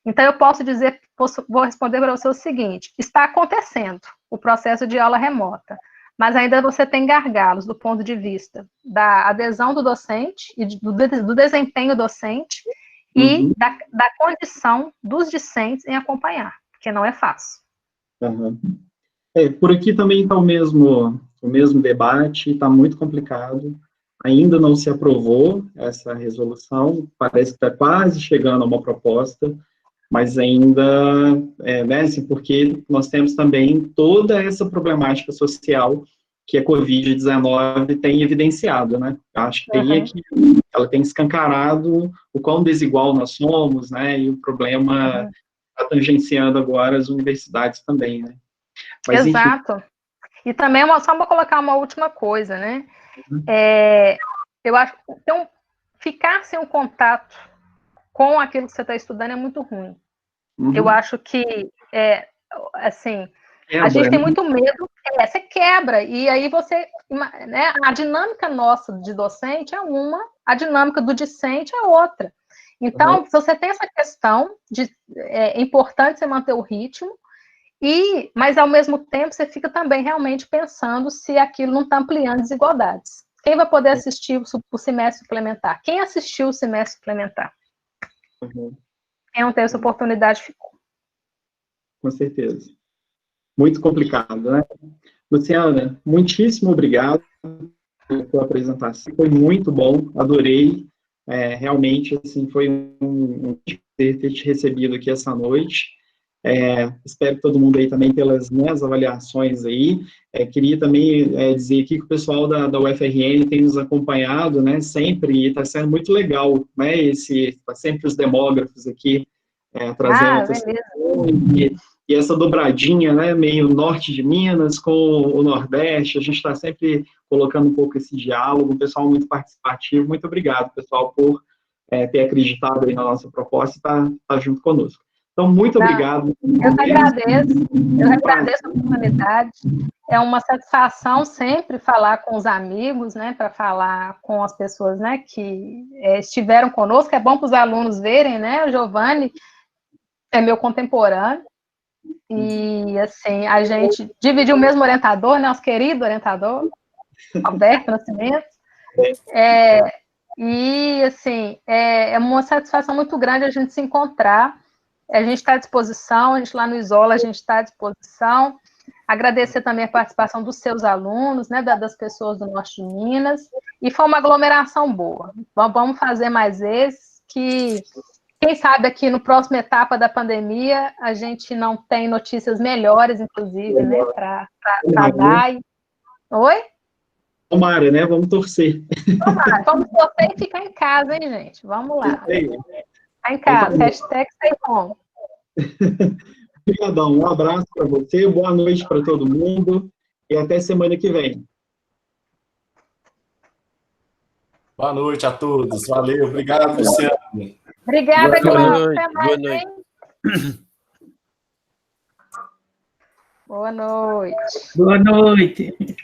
Então, eu posso dizer, vou responder para você o seguinte: está acontecendo o processo de aula remota, mas ainda você tem gargalos do ponto de vista da adesão do docente, e do desempenho docente, e da condição dos discentes em acompanhar, porque não é fácil. Por aqui também está o mesmo debate, está muito complicado, ainda não se aprovou essa resolução, parece que está quase chegando a uma proposta, mas ainda, né, assim, porque nós temos também toda essa problemática social que a Covid-19 tem evidenciado, né? Acho que ela tem escancarado o quão desigual nós somos, né, e o problema está tangenciando agora as universidades também, né? Mas, exato. Enfim. E também, só para colocar uma última coisa, né? Eu acho que ficar sem um contato com aquilo que você está estudando é muito ruim. Eu acho que, assim, a gente tem muito medo, você quebra, e aí você, né, a dinâmica nossa de docente é uma, a dinâmica do discente é outra. Então, você tem essa questão é importante você manter o ritmo, mas, ao mesmo tempo, você fica também realmente pensando se aquilo não está ampliando desigualdades. Quem vai poder assistir o semestre suplementar? Quem assistiu o semestre suplementar? Quem não teve essa oportunidade ficou. Com certeza. Muito complicado, né? Luciana, muitíssimo obrigado pela sua apresentação. Foi muito bom, adorei. Realmente, assim, foi um prazer ter te recebido aqui essa noite. Espero que todo mundo aí também pelas minhas avaliações aí. Queria também dizer aqui que o pessoal da UFRN tem nos acompanhado, né, sempre, e está sendo muito legal, né, sempre os demógrafos aqui trazendo e essa dobradinha, né, meio norte de Minas com o Nordeste, a gente está sempre colocando um pouco esse diálogo, um pessoal muito participativo. Muito obrigado, pessoal, por ter acreditado aí na nossa proposta e estar junto conosco. Então, muito obrigado. Eu agradeço a oportunidade. É uma satisfação sempre falar com os amigos, né, para falar com as pessoas, né, que estiveram conosco. É bom para os alunos verem, né, o Giovanni é meu contemporâneo, e, assim, a gente dividiu o mesmo orientador, né, nosso querido orientador, Alberto Nascimento, e, assim, é uma satisfação muito grande a gente se encontrar. A gente está à disposição, a gente lá no Isola, a gente está à disposição. Agradecer também a participação dos seus alunos, né, das pessoas do Norte de Minas, e foi uma aglomeração boa. Vamos fazer mais vezes, que Quem sabe aqui no próximo etapa da pandemia a gente não tem notícias melhores, inclusive, né, para dar. Oi? Tomara, né? Vamos torcer. Tomara, vamos torcer e ficar em casa, hein, gente? Vamos lá. Ficar em casa, hashtag stay home. Obrigadão, um abraço para você, boa noite para todo mundo e até semana que vem. Boa noite a todos. Valeu, obrigado, Luciano. Obrigada, Glauco. Até mais, boa noite. hein? Boa noite. Boa noite.